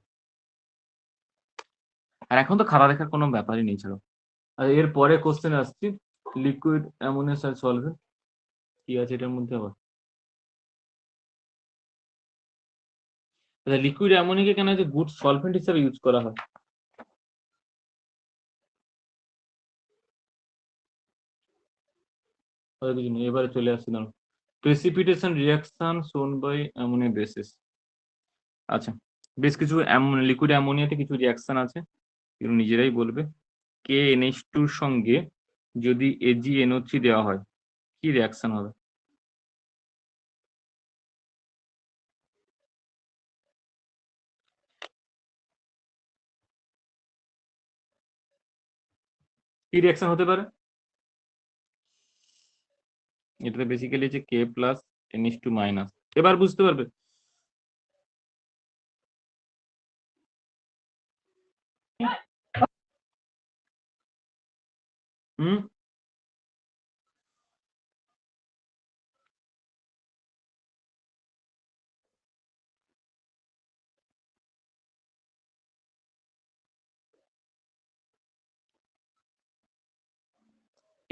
আর এখন তো খাতা দেখার কোনো ব্যাপারই নেই ছিল। আর এর পরে কোশ্চেন আসছি, লিকুইড অ্যামোনিয়া সলভেন্ট কি আছে এটার মধ্যে আবার। লিকুইড অ্যামোনিয়াকে কেন যে গুড সলভেন্ট হিসেবে ইউজ করা হয়? কিছু নেই, এবারে চলে আসছি না, precipitation reaction shown by ammonia bases. আচ্ছা, বেশ কিছু লিকুইড অ্যামোনিয়াতে কিছু রিঅ্যাকশন আছে, এগুলো নিজেরাই বলবে। KNH2 এর সঙ্গে যদি AgNO3 দেওয়া হয় কি রিঅ্যাকশন হবে? কি রিঅ্যাকশন হতে পারে? এটাতে বেসিক্যালি হচ্ছে K প্লাস NH2 মাইনাস। এবার বুঝতে পারবে। হুম,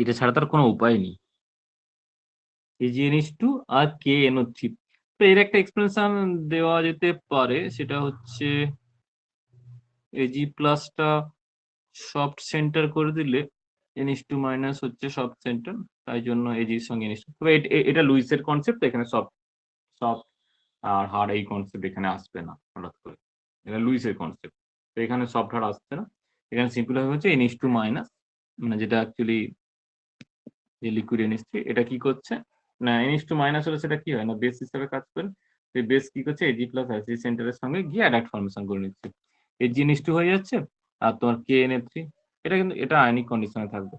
এটা ছাড়া তার কোনো উপায় নেই। AgNH2 আর KNO3, তো এর একটা এক্সপ্লেনেশন দেওয়া যেতে পারে, সেটা হচ্ছে Ag প্লাসটা সফট সেন্টার করে দিলে NH2 মাইনাস হচ্ছে সফট সেন্টার, তাই জন্য Ag এর সঙ্গে NH2। তবে এটা লুইসের কনসেপ্ট, এখানে সফট সফট আর হার্ড এই কনসেপ্ট এখানে আসবে না হঠাৎ করে, এটা লুইসের কনসেপ্ট, তো এখানে সফট হার্ড আসছে না। এখানে সিম্পল ভাবে হচ্ছে NH2 মাইনাস, মানে যেটা অ্যাকচুয়ালি যে লিকুইড NH3, এটা কি করছে না, NH2 মাইনাস হলে সেটা কি হয় না, বেস হিসেবে কাজ করে। এই বেস কি করছে, Ag প্লাস অ্যাসিড সেন্টারের সঙ্গে গিয়ে অ্যাডাক্ট ফর্মেশন করে নিচ্ছে, AgNH2 হয়ে যাচ্ছে, আর তোমার KNH3, এটা কিন্তু এটা আয়নিক কন্ডিশনে থাকবে।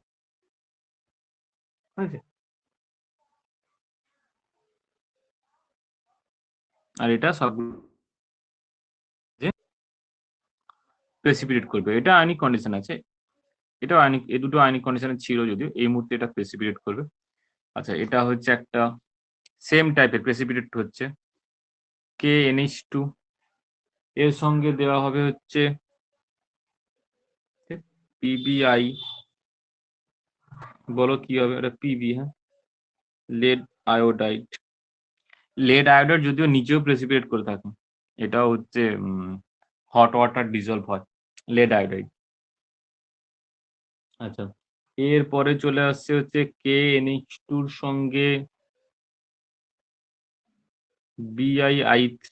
ঠিক আছে, আর এটা সব প্রেসিপিটেট করবে, এটা আয়নিক কন্ডিশন আছে, এটাও আয়নিক, এই দুটো আয়নিক কন্ডিশনে ছিল যদিও, এই মুহূর্তে এটা প্রেসিপিটেট করবে। আচ্ছা, এটা হচ্ছে একটা সেম টাইপের প্রেসিপিটেট হচ্ছে KNH2, এর সঙ্গে দেওয়া হবে হচ্ছে PBI, বলো কি হবে এটা, PB, হ্যাঁ, লেড আয়োডাইড। লেড আয়োডাইড যদিও নিচেও প্রেসিপিটেট করে থাকে, এটাও হচ্ছে হট ওয়াটার ডিজলভ হয় লেড আয়োডাইড। আচ্ছা, এরপরে চলে আসছে হচ্ছে KNH2 এর সঙ্গে BiI3,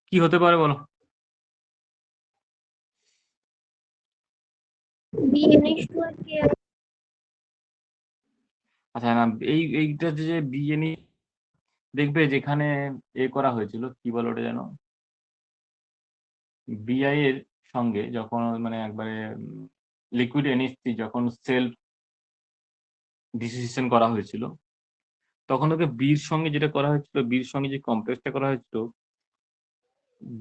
কি হতে পারে বলো? BNH2 আর K আচ্ছা না, এইটা যে BNE দেখবে যেখানে করা হয়েছিল, কি বলো ওটা যেন, BI এর সঙ্গে যখন মানে একবারে লিকুইড NH3 যখন সেলফ ডিসোসিয়েশন করা হয়েছিল, তখন তোকে বির সঙ্গে যেটা করা হয়েছিল, বির সঙ্গে যে কমপ্লেক্সটা করা হয়েছিল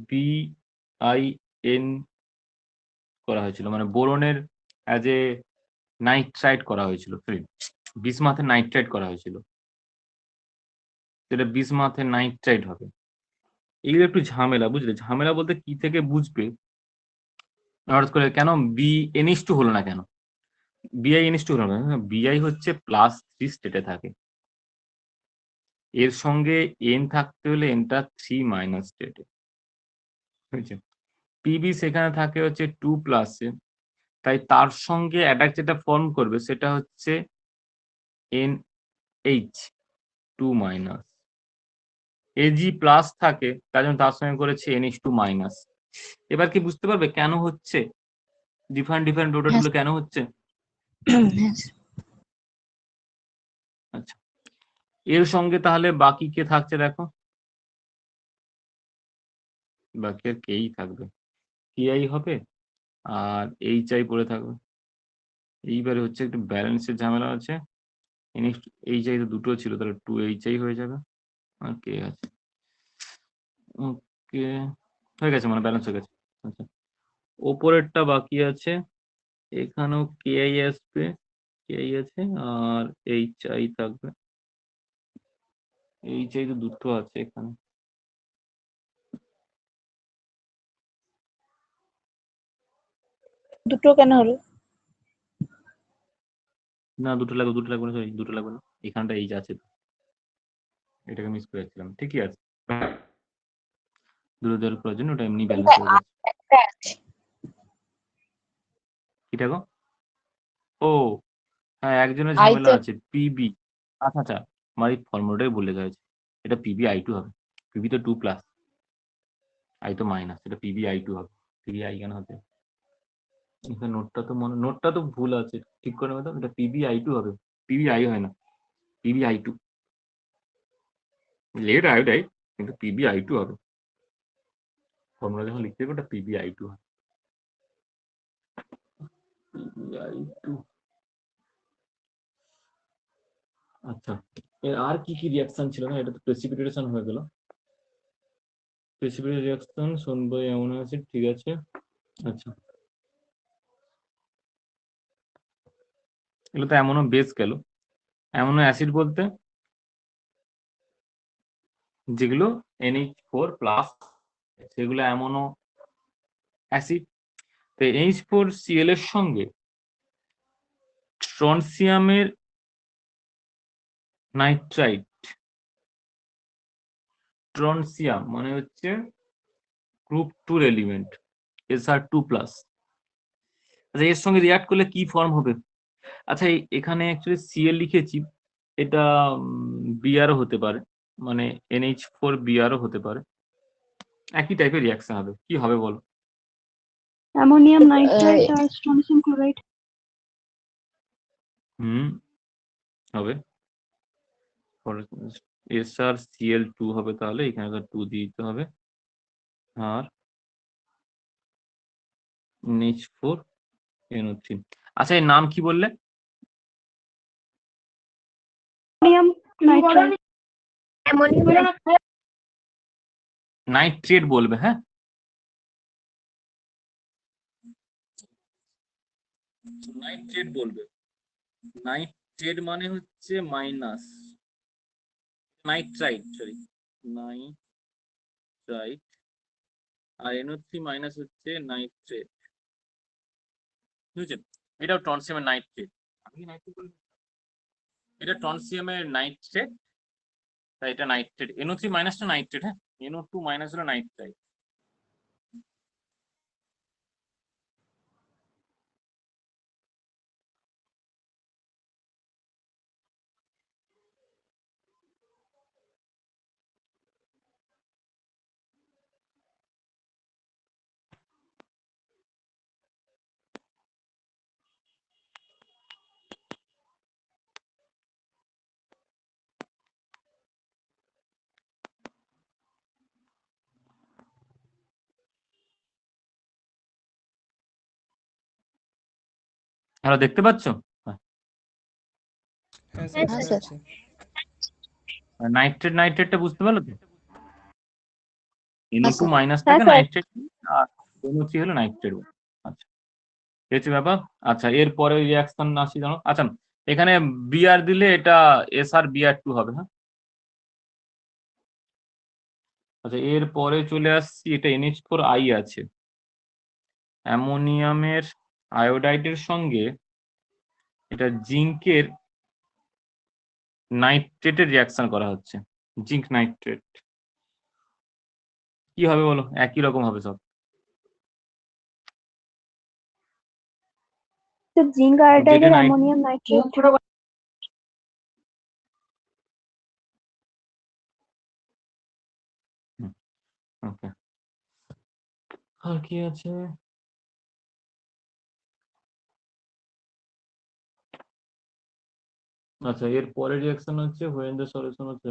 BiN করা হয়েছিল, মানে বোরনের অ্যাজ এ নাইট্রাইট করা হয়েছিল, বিসমাথে নাইট্রাইট করা হয়েছিল, সেটা বিসমাথে নাইট্রাইট হবে। এইগুলো একটু ঝামেলা, বুঝলে? ঝামেলা বলতে কি থেকে বুঝবে, হঠাৎ করে কেন BNH2 হলো না, কেন BiNH2 হলো না? BI হচ্ছে +3 স্টেটে থাকে, এর সঙ্গে N থাকতে হলে Nটা 3 মাইনাস স্টেটে, বুঝছেন? PB সেখানে থাকে হচ্ছে 2 প্লাসে, তাই তার সঙ্গে অ্যাটাক যেটা ফর্ম করবে সেটা হচ্ছে NH2 মাইনাস, এজি প্লাস থাকে তার জন্য তার সঙ্গে করেছে NH2 মাইনাস। এবার কি বুঝতে পারবে কেন হচ্ছে ডিফারেন্ট রোটেট গুলো কেন হচ্ছে? আচ্ছা, এর সঙ্গে তাহলে বাকি কে থাকছে দেখো, বাকি আর কেই থাকবে, কেআই হবে আর এইচআই পড়ে থাকবে। এইবারে হচ্ছে একটু ব্যালেন্সের ঝামেলা আছে, এইচআই তো দুটো ছিল, তাহলে 2HI হয়ে যাবে আর কে আছে। ওকে, হয়ে গেছে, মানে ব্যালেন্স হয়ে গেছে। আচ্ছা, ওপরেরটা বাকি আছে, এখানেও কেআই আসবে, কেআই আছে আর এইচআই থাকবে। এইচআই তো দুটো আছে এখানে, দুটো কেন হলো? না দুটো লাগবে না, sorry, দুটো লাগবে না, এখানটা এইচ আছে তো, এটাকে মিস করে যাচ্ছিলাম, ঠিকই আছে। দুটো দেওয়ার প্রয়োজন, ওটা এমনি ব্যালেন্স হয়ে যাচ্ছে। একটা আছে। কি দেখো, ও হ্যাঁ, একজনের আই ঝামেলা তো আছে, পিবি। আচ্ছা আচ্ছা, আমার এই ফর্মুলাটাই বলে গেছে, এটা PbI2 হবে, পিবি তো 2 প্লাস, আই তো মাইনাস, এটা PbI2 হবে। PbI কেন হবে, এখানে নোটটা তো ভুল আছে, ঠিক করে নেবে তো, এটা PbI2 হবে, PbI হয় না, PbI2, লেট আয়োডাইড কিন্তু PbI2 হবে, ফর্মুলা যখন লিখতে হবে ওটা PbI2 হবে, PbI2। আচ্ছা, এর আর কি কি রিয়াকশন ছিল না, এটা তো প্রেসিপিটেশন হয়ে গেল, প্রেসিপিটেট রিয়াকশন শুনবো অ্যামোনো অ্যাসিড, ঠিক আছে। আচ্ছা, এগুলো তো অ্যামোনো বেস গেল, অ্যামোনো অ্যাসিড বলতে যেগুলো NH4 প্লাস সেগুলো অ্যামোনো অ্যাসিড। তো NH4Cl এর সঙ্গে স্ট্রনসিয়ামের নাইট্রাইট, স্ট্রনসিয়াম মানে হচ্ছে গ্রুপ 2 এলিমেন্ট, Sr2 প্লাস। আচ্ছা, এর সঙ্গে রিয়াক্ট করলে কি ফর্ম হবে? আচ্ছা, এখানে অ্যাকচুয়ালি Cl লিখেছি, এটা বিআরও হতে পারে, মানে NH4 বিআরও হতে পারে, একই টাইপের রিয়াকশন হবে, কি হবে বলো? অ্যামোনিয়াম নাইট্রাইট আর স্ট্রনসিয়াম ক্লোরাইড। হবে, SrCl2 হবে, তাহলে এখানে 2 দিয়ে দিতে হবে, আর NH4NO3। আচ্ছা, এর নাম কি বললে? Ammonium nitrite. নাইট্রেট বলবে, হ্যাঁ, নাইট্রেট বলবে, নাইট্রেট মানে হচ্ছে মাইনাস, নাইট্রাইট সরি, নাইট্রাইট, আর NO3 মাইনাস হচ্ছে নাইট্রেট, বুঝছেন? এটাও টনসিয়ামের নাইট্রেট, আমি নাইট্রেট বলি, এটা টনসিয়ামের নাইট্রেট, তাই এটা নাইট্রেট, NO3 মাইনাসটা নাইট্রেট, হ্যাঁ, NO2 মাইনাস হলো নাইট্রাইট। হ্যালো, দেখতে পাচ্ছ? হ্যাঁ স্যার, হ্যাঁ বুঝতে স্যার। পারছি। নাইট্রেটটা বুঝতে পারলো তো? NO2 sir. মাইনাসটাকে স্যার। নাইট্রেট, আর NO3 হলো নাইট্রেট। আচ্ছা, এই হচ্ছে ব্যাপার। আচ্ছা, এরপরে রিয়াকশন আসি জানো, আচ্ছা এখানে বিআর দিলে এটা SrBr2 হবে, হ্যাঁ। আচ্ছা, এরপরে চলে আসছি, এটা NH4I আছে, অ্যামোনিয়ামের আয়োডাইডের সঙ্গে এটা জিঙ্কের নাইট্রেটের রিয়াকশন করা হচ্ছে, জিঙ্ক নাইট্রেট, কি হবে বলো? একই রকম হবে সব, জিঙ্ক আয়োডাইড যেটা আর নাইট, অ্যামোনিয়াম নাইট্রেট। ওকে, আর কি আছে? আচ্ছা, এর পরের রিয়াকশন হচ্ছে when the solution হচ্ছে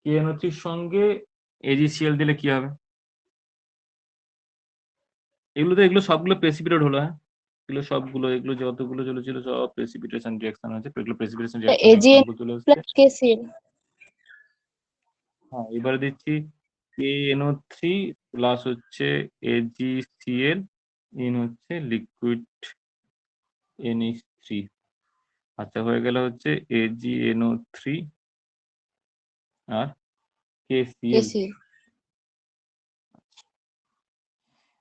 KNO3 এর সঙ্গে AgCl দিলে কি হবে? এগুলো সবগুলো প্রেসিপিটেট হলো, হ্যাঁ? এগুলো যতগুলো চলেছিল সব প্রেসিপিটেশন রিয়াকশন আছে, এগুলো প্রেসিপিটেশন রিয়াকশন AgN চলে আসছে। Plus KCl। হ্যাঁ, এবারে দিচ্ছি KNO3 প্লাস হচ্ছে AgCl ইন হচ্ছে লিকুইড NH3। আচ্ছা, হয়ে গেল হচ্ছে AgNO3 আর KCl। KCl।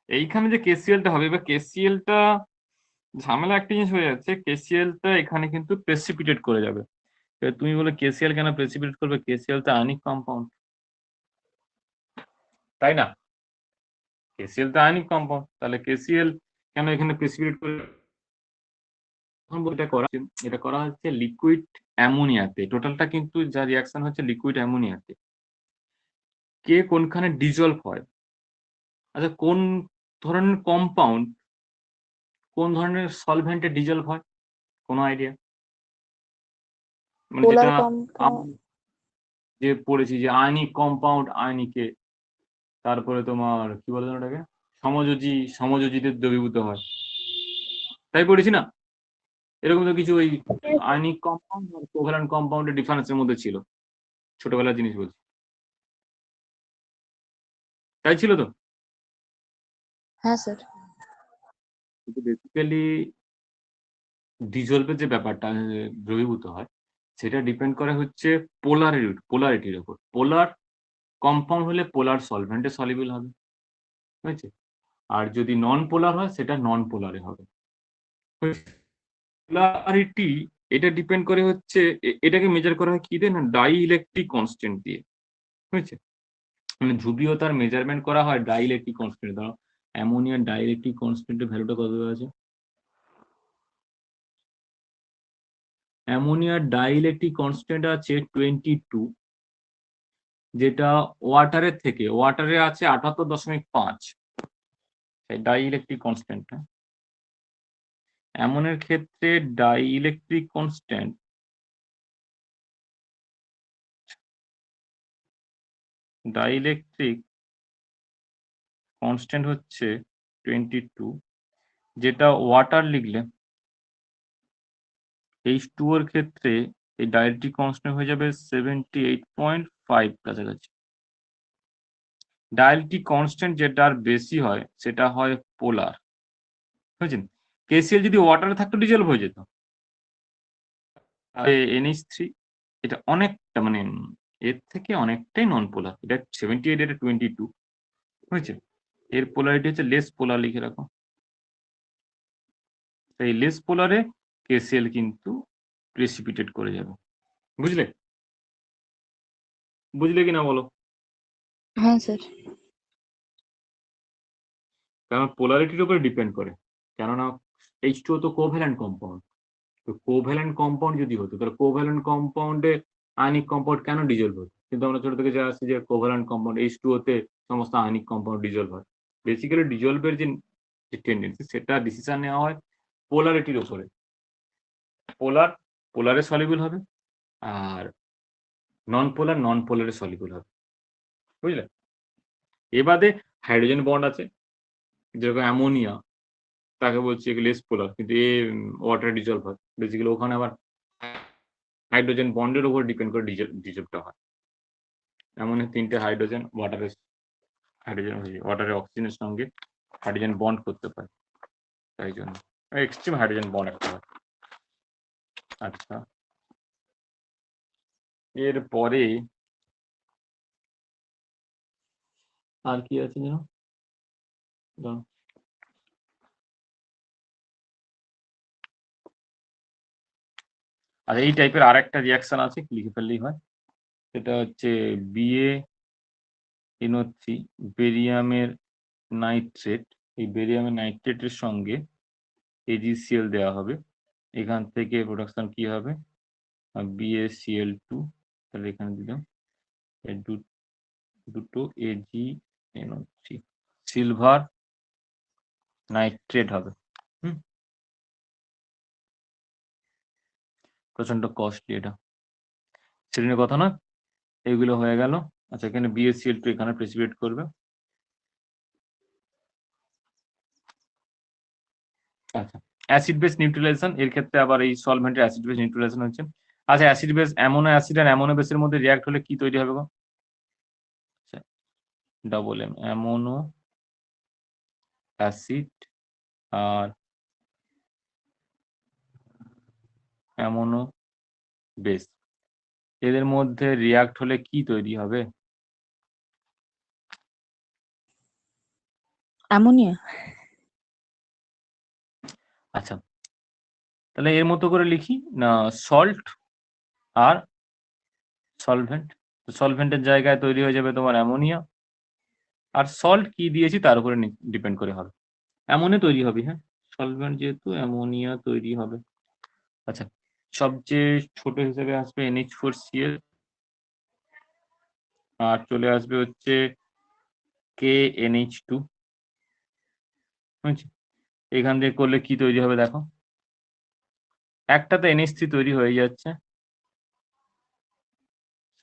এইখানে যে KClটা হবে, এবার KClটা ঝামেলা একটা জিনিস হয়ে যাচ্ছে, KClটা এখানে কিন্তু প্রেসিপিটেট করে যাবে। এবার তুমি বলে KCl কেন প্রেসিপিটেট করবে? KCl তো আয়নিক কম্পাউন্ড, তাই না? KCl তো আয়নিক কম্পাউন্ড, তাহলে KCl কেন এখানে প্রেসিপিটেট করে? এটা করা হচ্ছে লিকুইড অ্যামোনিয়াতে। টোটালটা কিন্তু যা রিয়াকশন হচ্ছে লিকুইড অ্যামোনিয়াতে। কে কোনখানে ডিজলভ হয়? আচ্ছা, কোন ধরনের কম্পাউন্ড কোন ধরনের সলভেন্টে ডিজলভ হয়? কোনো আইডিয়া? মানে পোলার যেটা কম্পাউন্ড। যে পড়েছি যে আয়নিক কম্পাউন্ড আয়নিকে, তারপরে তোমার কি বলে ওটাকে সমযোজীতে দ্রবীভূত হয়, তাই পড়েছি না? এরকম তো কিছু ওই আয়নিক কম্পাউন্ড আর কোভ্যালেন্ট কম্পাউন্ডের ডিফারেন্সের মধ্যে ছিল, ছোটবেলার জিনিস বলছি, তাই ছিল তো? হ্যাঁ স্যার। কিন্তু বেসিক্যালি ডিজলভের যে ব্যাপারটা দ্রবীভূত হয়, সেটা ডিপেন্ড করে হচ্ছে পোলারিটির উপর। পোলার কম্পাউন্ড হলে পোলার সলভেন্টে সলিবল হবে, হয়েছে? আর যদি নন পোলার হয় সেটা নন পোলারে হবে। পোলারিটি এটা ডিপেন্ড করে হচ্ছে এটাকে মেজার করা হয় কি দিয়ে? না, ডাই ইলেকট্রিক কনস্ট্যান্ট দিয়ে, হয়েছে? মানে ধ্রুবীয়তার মেজারমেন্ট করা হয় ডাই ইলেকট্রিক কনস্ট্যান্ট। ধরো অ্যামোনিয়ার ডাই ইলেকট্রিক কনস্ট্যান্টের ভ্যালুটা কত আছে? অ্যামোনিয়ার ডাই ইলেকট্রিক কনস্ট্যান্ট আছে 22, যেটা ওয়াটারে আছে 78.5, ডাই ইলেকট্রিক কনস্ট্যান্টটা। অ্যামোনিয়ার ক্ষেত্রে ডাই ইলেকট্রিক কনস্ট্যান্ট হচ্ছে 22, যেটা ওয়াটার লিখলে H2O এর ক্ষেত্রে এই ডাইইলেকট্রিক কনস্ট্যান্ট হয়ে যাবে 78.5 কাছাকাছি। ডাইইলেকট্রিক কনস্ট্যান্ট যেটার বেশি হয় সেটা হয় পোলার, বুঝছেন? KCl যদি ওয়াটারে থাকতো ডিজলভ হয়ে যেত। NH3 এটা অনেকটা মানে এর থেকে অনেকটাই নন পোলার, এটা 78, এটা 22, হয়েছে? এর পোলারিটি হচ্ছে লেস পোলার, লিখে রাখো। এই লেস পোলারে KCl কিন্তু প্রেসিপিটেট করে যাবে, বুঝলে? বুঝলে কি না বলো? হ্যাঁ স্যার। কারণ পোলারিটির উপরে ডিপেন্ড করে, কেননা H2O তো কোভ্যালেন্ট কম্পাউন্ড। তো কোভ্যালেন্ট কম্পাউন্ড যদি হতো, তাহলে কোভ্যালেন্ট কম্পাউন্ডে আয়নিক কম্পাউন্ড কেন ডিজলভ হতো? কিন্তু আমরা ছোট থেকে যা আসছি যে কোভ্যালেন্ট কম্পাউন্ড H2O তে সমস্ত আয়নিক কম্পাউন্ড ডিজলভ হয়। বেসিক্যালি ডিজলভের যে টেন্ডেন্সি সেটা ডিসিশন নেওয়া হয় পোলারিটির উপরে। পোলারে সলিবল হবে, আর নন পোলারে সলিবল হবে, বুঝলে? এবারে হাইড্রোজেন বন্ড আছে, যেরকম অ্যামোনিয়া, তাকে বলছি লেস পোলার, কিন্তু ওয়াটারে ডিজলভ হয়। বেসিক্যালি ওখানে আবার হাইড্রোজেন বন্ডের উপর ডিপেন্ড করে ডিজলভটা হয়। এমন 3টে হাইড্রোজেন ওয়াটারে অক্সিজেনের সঙ্গে হাইড্রোজেন বন্ড করতে পারে, তাই জন্য এক্সট্রিম হাইড্রোজেন বন্ড একটা হয়। আচ্ছা, এরপরে আর কি আছে যেন? আর এই টাইপের আর একটা রিয়াকশন আছে, লিখে ফেললেই হয়। সেটা হচ্ছে BaNO3 বেরিয়ামের নাইট্রেট। এই বেরিয়ামের নাইট্রেটের সঙ্গে AgCl দেওয়া হবে। এখান থেকে প্রোডাকশন কি হবে? BaCl2, তাহলে এখানে দিলাম দুটো NO3 সিলভার নাইট্রেট হবে। প্রচন্ড কস্টলি এটা, সেদিনের কথা না। এগুলো হয়ে গেল। আচ্ছা, এখানে BaCl2 এখানে প্রেসিপিটেট করবে। আচ্ছা, অ্যাসিড বেস নিউট্রালাইজেশন, এর ক্ষেত্রে আবার এই সলভেন্টের অ্যাসিড বেস নিউট্রালাইজেশন হচ্ছে। আচ্ছা, অ্যাসিড বেস অ্যামোনো অ্যাসিড আর অ্যামোনো বেসের মধ্যে রিঅ্যাক্ট হলে কি তৈরি হবে গো? ডবল এম, অ্যামোনো অ্যাসিড আর অ্যামোনো বেস, এদের মধ্যে রিঅ্যাক্ট হলে কি তৈরি হবে? অ্যামোনিয়া। আচ্ছা, তাহলে এর মতো করে লিখি না, সল্ট আর সলভেন্ট। সলভেন্টের জায়গায় তৈরি হয়ে যাবে তোমার অ্যামোনিয়া, আর সল্ট কি দিয়েছি তার উপরে ডিপেন্ড করে হবে। অ্যামোনিয়া তৈরি হবে, হ্যাঁ, সলভেন্ট যেহেতু অ্যামোনিয়া তৈরি হবে। আচ্ছা, সবচেয়ে ছোট হিসেবে আসবে NH4Cl, আর চলে আসবে হচ্ছে KNH2। বুঝছি, এখান থেকে করলে কি তৈরি হবে দেখো, একটাতে NH3 তৈরি হয়ে যাচ্ছে,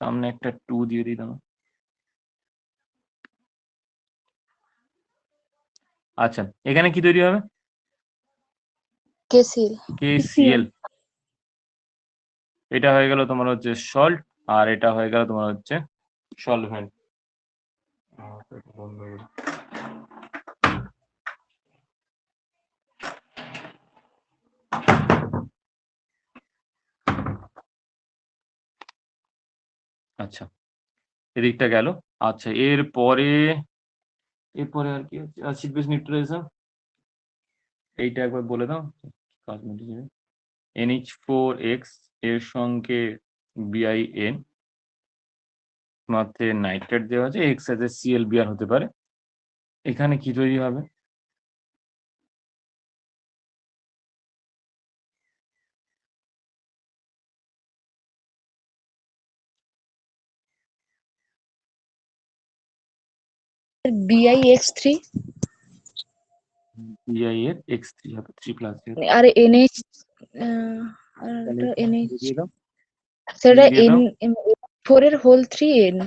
সামনে একটা 2 দিয়ে দিই দাও। আচ্ছা, এখানে কি তৈরি হবে? কেসিল। KCl। এটা হয়ে গেল তোমার হচ্ছে সল্ট, আর এটা হয়ে গেল তোমার হচ্ছে সলভেন্ট। আচ্ছা, এদিকটা গেল। আচ্ছা, এরপরে আর কি হচ্ছে অ্যাসিড বেস নিউট্রালাইজেশন, এইটা একবার বলে দাও। NH4X এর সঙ্গে BiN মাত্রে নাইট্রেট দেওয়া আছে, X আছে ClBr হতে পারে। এখানে কি তৈরি হবে? BiX3 Bi এর X3 হবে, 3+, আর NH আর তাহলে একটা এখানে NH, দিয়ে দাও, সেটা দিয়ে দাও। N4 এর হোল 3N।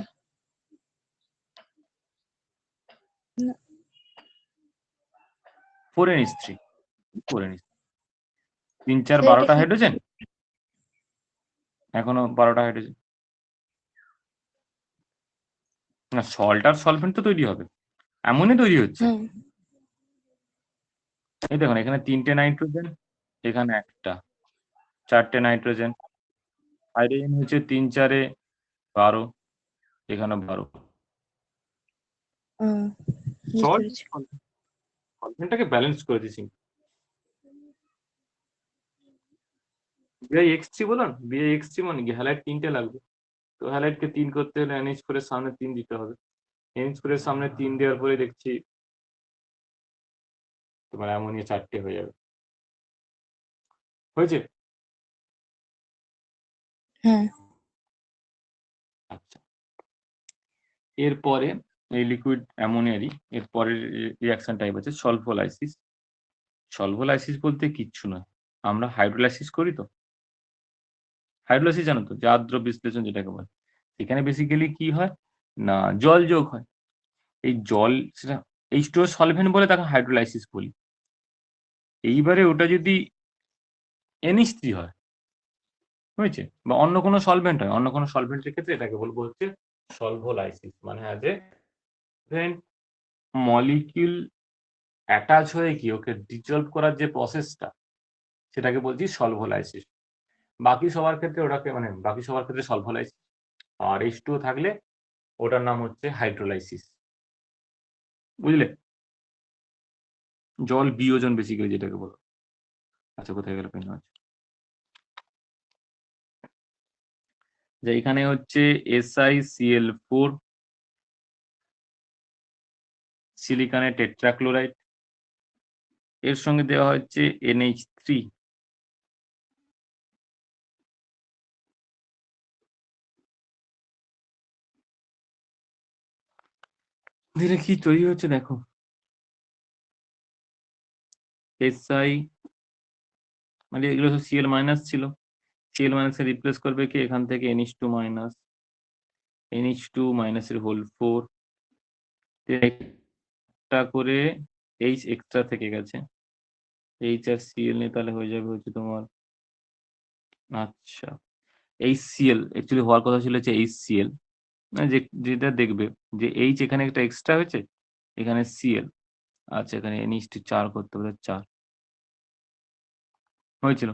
4NH3, 4NH3, 3 4 সেটা 12টা কি? হাইড্রোজেন, এখনো 12টা হাইড্রোজেন। না, সল্ট আর সলভেন্ট তো তৈরি হবে, এমনই তৈরি হচ্ছে। হ্যাঁ। এই দেখুন, এখানে 3টে নাইট্রোজেন, এখানে একটা, 4টে নাইট্রোজেন, হাইড্রোজেন হচ্ছে 3 4 এ 12, এখানে 12। বুঝতে সল্ট পেরেছি। সলভেন্টটাকে ব্যালেন্স করে দিচ্ছি। BiX3 বলুন, BiX3 মানে কি হ্যালাইড 3টে লাগবে, তো হ্যালাইডকে 3 করতে হলে NH4 এর সামনে 3 দিতে হবে। NH4 এর সামনে 3 দেওয়ার পরে দেখছি তোমার অ্যামোনিয়া 4টে হয়ে যাবে। হয়েছে? হ্যাঁ। আচ্ছা, এরপরে এই লিকুইড অ্যামোনিয়ারই এরপরের রিঅ্যাকশন টাইপ আছে সলভোলাইসিস। সলভোলাইসিস বলতে কিচ্ছু নয়, আমরা হাইড্রোলাইসিস করি তো। হাইড্রোলাইসিস জানো তো, যে আর্দ্র বিশ্লেষণ যেটাকে বলে। এখানে বেসিক্যালি কি হয় না, জল যোগ হয়। এই জল, সেটা H2O সলভেন্ট বলে তাকে হাইড্রোলাইসিস বলি। এইবারে ওটা যদি NH3 হয়, হয়েছে, বা অন্য কোনো সলভেন্ট হয়, অন্য কোনো সলভেন্টের ক্ষেত্রে এটাকে বলবো হচ্ছে সলভোলাইসিস। মানে অ্যাজ এ মলিকিউল অ্যাটাচ হয়ে গিয়ে ওকে ডিজলভ করার যে প্রসেসটা, সেটাকে বলছি সলভোলাইসিস। বাকি সবার ক্ষেত্রে ওটাকে, মানে বাকি সবার ক্ষেত্রে সলভোলাইসিস, আর H2O থাকলে ওটার নাম হচ্ছে হাইড্রোলাইসিস। বুঝলে, জল বিয়োজন বেসিক্যালি যেটাকে বলো। আচ্ছা, কোথায় গেল পেন? আছে যে এখানে হচ্ছে SiCl4, সিলিকনে টেট্রাক্লোরাইড, এর সঙ্গে দেওয়া হচ্ছে NH3, ধীরে কি তৈরি হচ্ছে দেখো, এসআই মানে এগুলো সব সিএল মাইনাস ছিল, সিএল মাইনাসে রিপ্লেস করবে কি এখান থেকে NH2 মাইনাস, NH2 মাইনাসের হোল 4, একটা করে এইচ এক্সট্রা থেকে গেছে, এইচ আর সিএল নিয়ে তাহলে হয়ে যাবে হচ্ছে তোমার, আচ্ছা HCl অ্যাকচুয়ালি হওয়ার কথা ছিল হচ্ছে HCl, মানে যেটা দেখবে যে এইচ এখানে একটা এক্সট্রা হয়েছে, এখানে সিএল, আচ্ছা এখানে NH2 4 করতে হবে, 4 হয়েছিল,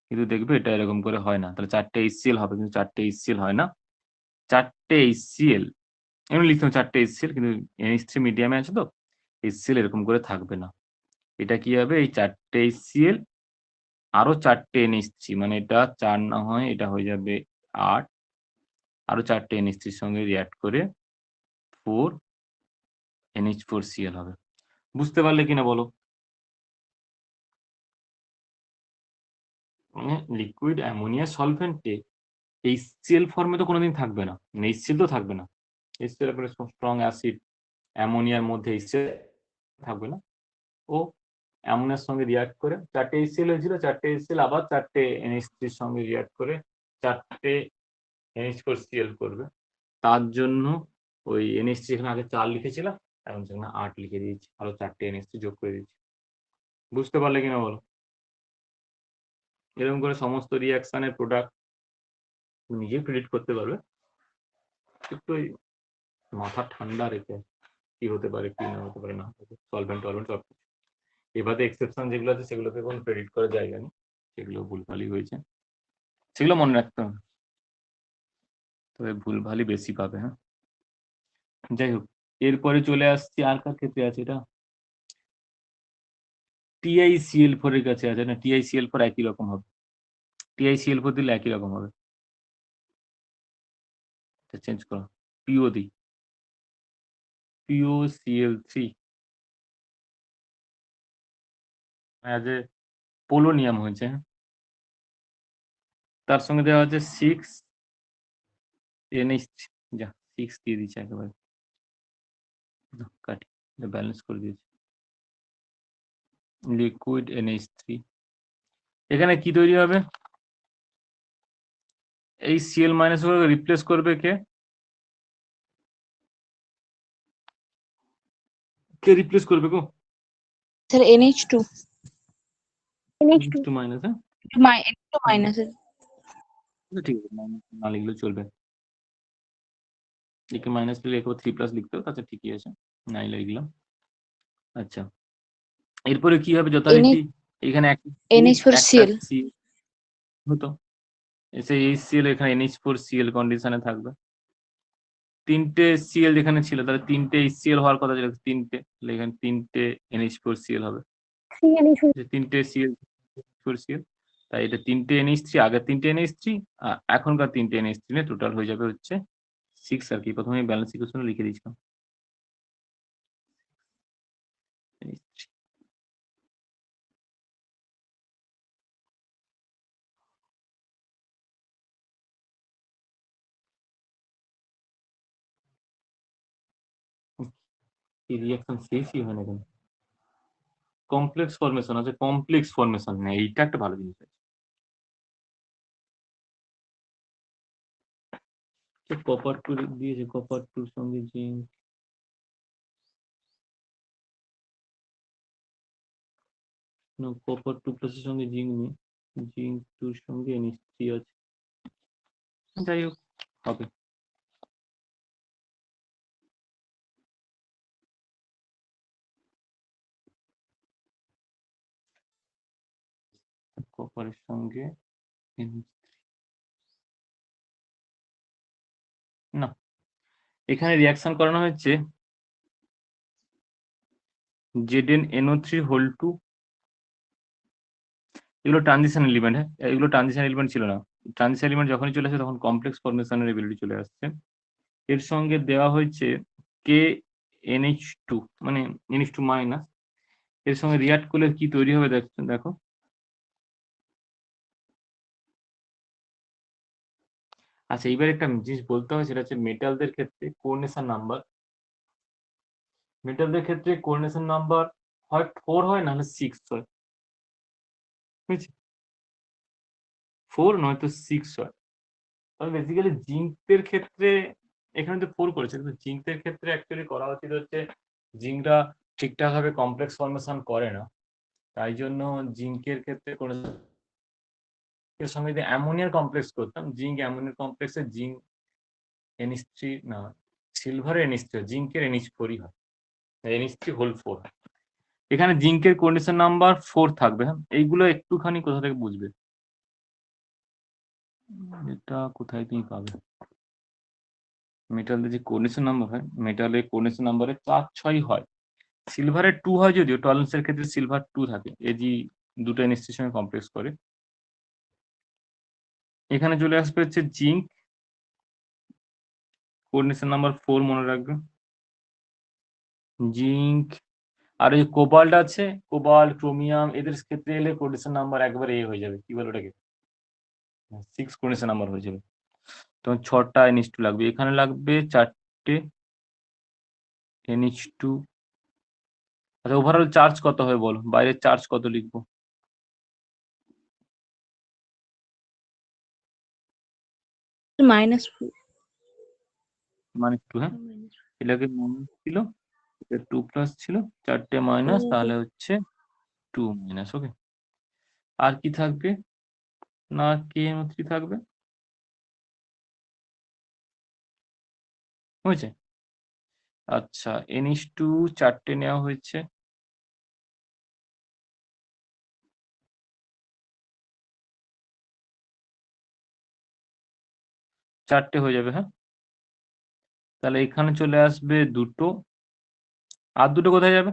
কিন্তু দেখবে এটা এরকম করে হয় না, তাহলে 4টে HCl হবে, কিন্তু 4টে HCl হয় না, 4টে HCl এমনি লিখতে হবে 4টে HCl, কিন্তু NH3 মিডিয়ামে আছে তো HCl এরকম করে থাকবে না, এটা কি হবে এই 4টে HCl আরো 4টে NH3, মানে এটা 4 না হয় এটা হয়ে যাবে 8, আরো 4টে NH3 এর সঙ্গে রিঅ্যাক্ট করে 4 NH4Cl হবে। বুঝতে পারলে কিনা বলো? মানে লিকুইড অ্যামোনিয়া সলভেন্টে HCl ফর্মে তো কোনোদিন থাকবে না, HCl তো থাকবে না, HCl এর স্ট্রং অ্যাসিড, অ্যামোনিয়ার মধ্যে HCl থাকবে না, ও অ্যামোনিয়ার সঙ্গে রিঅ্যাক্ট করে 4টে HCl হয়েছিল, 4টে HCl আবার 4টে NH3 এর সঙ্গে রিঅ্যাক্ট করে 4টে NH4Cl করবে, তার জন্য ওই NH3 এখানে আগে 4 লিখেছিলাম, এখন সেখানে 8 লিখে দিয়েছি, আরো 4টে NH3 যোগ করে দিয়েছি। বুঝতে পারলে কিনা বলো? এরকম করে সমস্ত রিঅ্যাকশনের প্রোডাক্ট নিজে প্রেডিক্ট করতে পারবে, একটু ওই মাথা ঠান্ডা রেখে কি হতে পারে কি না হতে পারে, না সলভেন্ট টলভেন্ট সব কিছু, এবারে এক্সেপশন যেগুলো আছে সেগুলোতে কোনো প্রেডিক্ট করার জায়গা নেই, সেগুলো ভুলভালই হয়েছে, সেগুলো মনে রাখতে হবে, তবে ভুলভালই বেশি পাবে। হ্যাঁ, যাই হোক, এরপরে চলে আসছি আর কার ক্ষেত্রে আছে, এটা TiCl4 এর কাছে আছে না, TiCl4 একই রকম হবে, TiCl4 দিলে একই রকম হবে, চেঞ্জ করো, PO দিই, POCl3 অ্যাজ এ পোলোনিয়াম হয়েছে, তার সঙ্গে দেওয়া হচ্ছে 6NH, যা 6 দিয়ে দিচ্ছে একেবারে, কাটি ব্যালেন্স করে দিয়েছি, লিকুইড NH3, এখানে কি তৈরি হবে, এই Cl মাইনাস রিপ্লেস করবে কে, কে রিপ্লেস করবে গো? স্যার NH2 NH2 মাইনাস, হ্যাঁ NH2 মাইনাস, ঠিক আছে, মাইনাস না লিখলেও চলবে, লিখে মাইনাস লিখে একবার 3+ লিখতে হবে, আচ্ছা ঠিকই আছে, নাই লিখলাম। আচ্ছা এরপরে কি হবে যথারীতি, এখানে NH4Cl হতো, এসে HCl এখানে NH4Cl কন্ডিশনে থাকবে, 3টে Cl যেখানে ছিল তাহলে 3টে HCl হওয়ার কথা ছিল, 3টে, তাহলে এখানে 3টে NH4Cl হবে, 3টে Cl4Cl, তাই এটা 3টে NH3, আগের 3টে NH3 এখনকার 3টে NH3 নিয়ে টোটাল হয়ে যাবে হচ্ছে 6, আর কি প্রথমে ব্যালেন্স ইকুয়েশন লিখে দিয়েছিলাম, এই রিঅ্যাকশন শেষই হয় না কেন, কমপ্লেক্স ফর্মেশন আছে, কমপ্লেক্স ফর্মেশন নেই, এইটা একটা ভালো জিনিস আছে, কপার টু দিয়েছে, কপার টুর সঙ্গে জিঙ্ক, কপার 2+ এর সঙ্গে জিঙ্ক নেই, জিঙ্ক 2 এর সঙ্গে NH3 আছে, যাই হোক হবে, কপারের সঙ্গে না, এখানে রিঅ্যাকশন করানো হচ্ছে ZnNO3 2, এগুলো ট্রানজিশন এলিমেন্ট, হ্যাঁ এগুলো ট্রানজিশন এলিমেন্ট ছিল না, ট্রানজিশন এলিমেন্ট যখনই চলে আসে তখন কমপ্লেক্স ফর্মেশনের এবিলিটি চলে আসছে, এর সঙ্গে দেওয়া হয়েছে KNH2 মানে NH2 মাইনাস, এর সঙ্গে রিঅ্যাক্ট করলে কি তৈরি হবে দেখো, আচ্ছা এইবার একটা জিনিস বলতে হবে, সেটা হচ্ছে মেটালদের ক্ষেত্রে কোঅর্ডিনেশন নাম্বার মেটালদের ক্ষেত্রে কোঅর্ডিনেশন নাম্বার হয় 4 হয় না হলে 6 হয়, বুঝেছি? 4 নয়তো 6 হয়। তবে বেসিক্যালি জিঙ্কের ক্ষেত্রে এখানে তো 4 করেছে, কিন্তু জিঙ্কের ক্ষেত্রে অ্যাকচুয়ালি করা উচিত হচ্ছে জিঙ্করা ঠিকঠাক ভাবে কমপ্লেক্স ফর্মেশন করে না, তাই জন্য জিঙ্কের ক্ষেত্রে কোনো এর সঙ্গে যদি অ্যামোনিয়ার কমপ্লেক্স করতাম, জিঙ্ক অ্যামোনিয়ার কমপ্লেক্সে জিঙ্ক NH3 না, সিলভারের NH3, জিঙ্কের NH4 হয়, NH3 হোল 4। এখানে জিঙ্কের কোঅর্ডিনেশন নাম্বার 4 থাকবে। হ্যাঁ, এইগুলো একটুখানি কোথা থেকে বুঝবে, এটা কোথায় তুমি পাবে? মেটালের যে কোঅর্ডিনেশন নাম্বার হয়, মেটালের কোঅর্ডিনেশন নাম্বারে 4 6 হয়, সিলভারের 2 হয়, যদিও টলারেন্সের ক্ষেত্রে সিলভার 2 থাকে, এজি দুটো NH3 এর সঙ্গে কমপ্লেক্স করে। এখানে চলে আসবে হচ্ছে জিঙ্ক কোঅর্ডিনেশন নাম্বার 4 মনে রাখবে, জিঙ্ক। আর এই কোবাল্ট আছে, কোবাল্ট ক্রোমিয়াম, এদের ক্ষেত্রে এলে কোঅর্ডিনেশন নাম্বার একবারে এ হয়ে যাবে, কি বলে ওটাকে, 6 কোঅর্ডিনেশন নাম্বার হয়ে যাবে। তখন 6টা NH2 লাগবে, এখানে লাগবে 4টে NH2। আচ্ছা, ওভারঅল চার্জ কত হবে বলো, বাইরের চার্জ কত লিখবো? -4 মানে 2, হ্যাঁ, এটাকে মাইনাস ছিল, এটা 2 প্লাস ছিল, 4টে মাইনাস, তাহলে হচ্ছে 2 মাইনাস। ওকে, আর কি থাকবে না, KMO3 থাকবে, হয়েছে? আচ্ছা, NH2 4টে নেওয়া হয়েছে, চারটে হয়ে যাবে। হ্যাঁ, তাহলে এখানে চলে আসবে দুটো, আর দুটো কোথায় যাবে?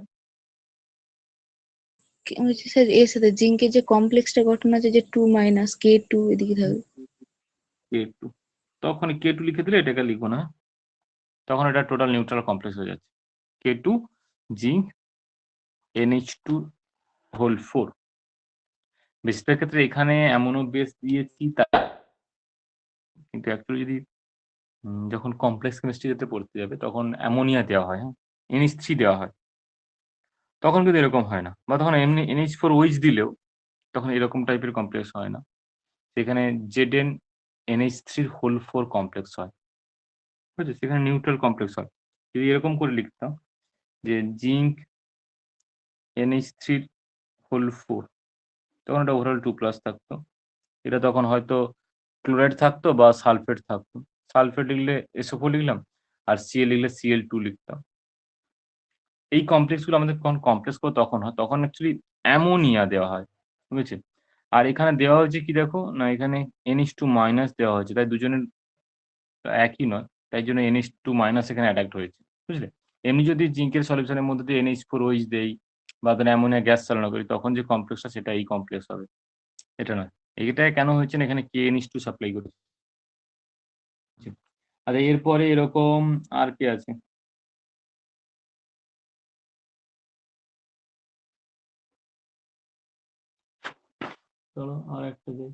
হচ্ছে স্যার এর সাথে জিঙ্কের যে কমপ্লেক্সটা গঠন আছে যে 2 - K2 এদিকে থাকবে। K2, তখন K2 লিখে দিলে এটাকে লিখবো না, তখন এটা টোটাল নিউট্রাল কমপ্লেক্স হয়ে যাচ্ছে, K2 জিঙ্ক NH2 হোল 4। বেসিসের ক্ষেত্রে এখানে এমনও বেস দিয়েছি, কিন্তু অ্যাকচুয়ালি যদি যখন কমপ্লেক্স কেমিস্ট্রিতে পড়তে যাবে তখন অ্যামোনিয়া দেওয়া হয়, হ্যাঁ, NH3 দেওয়া হয়, তখন কিন্তু এরকম হয় না, বা তখন এমনি NH4OH দিলেও তখন এরকম টাইপের কমপ্লেক্স হয় না, সেখানে Zn NH3 হোল 4 কমপ্লেক্স হয়, বুঝেছো? সেখানে নিউট্রাল কমপ্লেক্স হয়। যদি এরকম করে লিখতাম যে জিঙ্ক NH3 হোল 4, তখন এটা ওভারঅল 2 প্লাস থাকতো, এটা তখন হয়তো ক্লোরাইড থাকতো বা সালফেট থাকতো, সালফেট লিখলে SO4 লিখলাম, আর Cl লিখলে Cl2 লিখতাম। এই কমপ্লেক্সগুলো আমাদের যখন কমপ্লেক্স করবো তখন হয়, তখন অ্যাকচুয়ালি অ্যামোনিয়া দেওয়া হয়, বুঝেছে? আর এখানে দেওয়া হয়েছে কি দেখো না, এখানে NH2 মাইনাস দেওয়া হয়েছে, তাই দুজনের একই নয়, তাই জন্য NH2 মাইনাস এখানে অ্যাডাক্ট হয়েছে, বুঝলে? এমনি যদি জিঙ্কের সলিউশনের মধ্যে দিয়ে NH4OH দেই বা ধরো অ্যামোনিয়া গ্যাস চালনা করি, তখন যে কমপ্লেক্সটা সেটা এই কমপ্লেক্স হবে, এটা নয়। এটা কেন হয়েছে না, এখানে KNH2 সাপ্লাই করেছে। আচ্ছা, এরপরে এরকম আর কি আছে? চলো আর একটা যাই,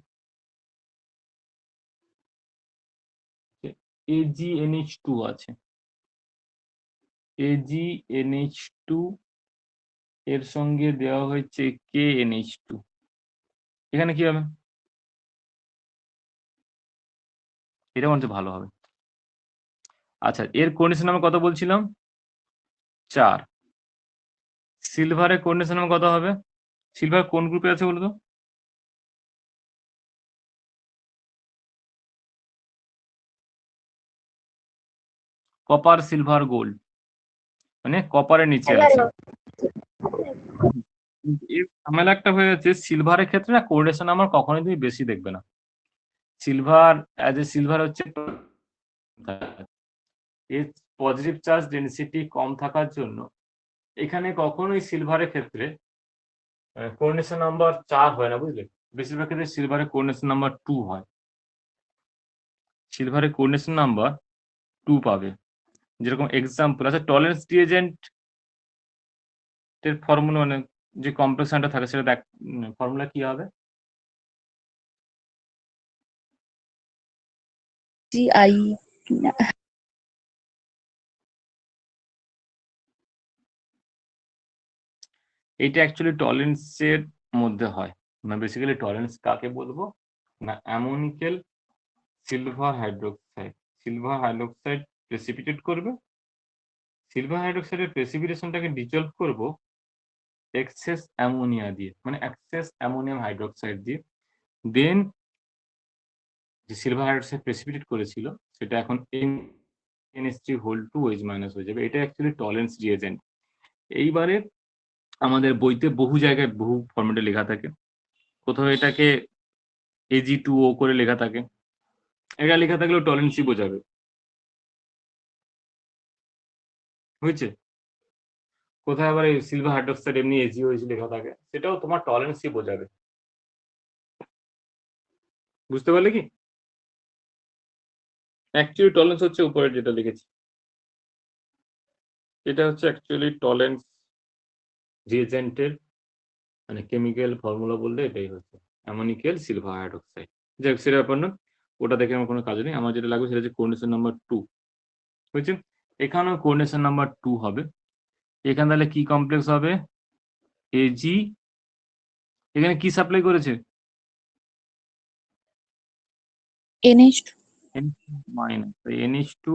AgNH2 আছে, AgNH2 এর সঙ্গে দেওয়া হয়েছে KNH2, এখানে কি হবে? এটা মনে হচ্ছে ভালো হবে। আচ্ছা, এর কোঅর্ডিনেশন নাম্বার কত বলছিলাম? 4। সিলভারের কোঅর্ডিনেশন নাম্বার কত হবে? সিলভার কোন গ্রুপে আছে বলতো? কপার সিলভার গোল্ড, মানে কপারের নিচে আছে। এর ঝামেলা একটা হয়ে যাচ্ছে, সিলভারের ক্ষেত্রে না কোঅর্ডিনেশন নাম্বার কখনোই তুমি বেশি দেখবে না। সিলভার অ্যাজ এ সিলভার হচ্ছে এর পজিটিভ চার্জ ডেনসিটি কম থাকার জন্য এখানে কখনোই সিলভারের ক্ষেত্রে কোঅর্ডিনেশন নাম্বার 4 হয় না, বুঝলে? বেশিরভাগ ক্ষেত্রে সিলভারের কোঅর্ডিনেশন নাম্বার 2 হয়, সিলভারের কোঅর্ডিনেশন নাম্বার 2 পাবে। যেরকম এক্সাম্পল আছে টলারেন্স রিএজেন্ট এর ফর্মুলা, মানে যে কমপ্লেক্সনটা থাকে সেটা দেখ, ফর্মুলা কি হবে? GI এটা অ্যাকচুয়ালি টলারেন্সের মধ্যে হয়, মানে বেসিক্যালি টলারেন্স কাকে বলবো না, ammoniacal silver hydroxide. Silver hydroxide precipitate করবে, সিলভার হাইড্রোক্সাইডের প্রেসিপিটেশনটাকে ডিজলভ করব এক্সেস অ্যামোনিয়া দিয়ে, মানে এক্সেস অ্যামোনিয়াম হাইড্রোক্সাইড দিয়ে। দেন যে সিলভার হাইড্রোক্সাইড প্রেসিপিটেট করেছিল সেটা এখন NH3 হয়ে যাবে। এটা অ্যাকচুয়ালি টলারেন্স রিয়েজেন্ট। এইবারে আমাদের বইতে বহু জায়গায় বহু ফরম্যাটে লেখা থাকে, কোথাও এটাকে Ag2O করে লেখা থাকে, এটা লেখা থাকলেও টলারেন্সই বোঝাবে, বুঝছে? কোথায় আবার এই সিলভার হাইড্রোক্সাইড এমনি AgOH লেখা থাকে, সেটাও তোমার টলারেন্সই বোঝাবে। বুঝতে পারলে কি? অ্যাকচুয়ালি টলারেন্স হচ্ছে উপরে যেটা লিখেছি, এটা হচ্ছে অ্যাকচুয়ালি টলারেন্স রিয়েজেন্টের মানে কেমিক্যাল ফর্মুলা বললে এটাই হচ্ছে অ্যামোনিক্যাল সিলভার হাইড্রোক্সাইড। যাই হোক, সেটা ব্যাপার না, ওটা দেখে আমার কোনো কাজ নেই। আমার যেটা লাগবে সেটা হচ্ছে কোঅর্ডিনেশন নাম্বার 2, বুঝছেন? এখানেও কোঅর্ডিনেশন নাম্বার 2 হবে। এখানে তাহলে কি কমপ্লেক্স হবে? Ag, এখানে কি সাপ্লাই করেছে? NH2 minus NH2।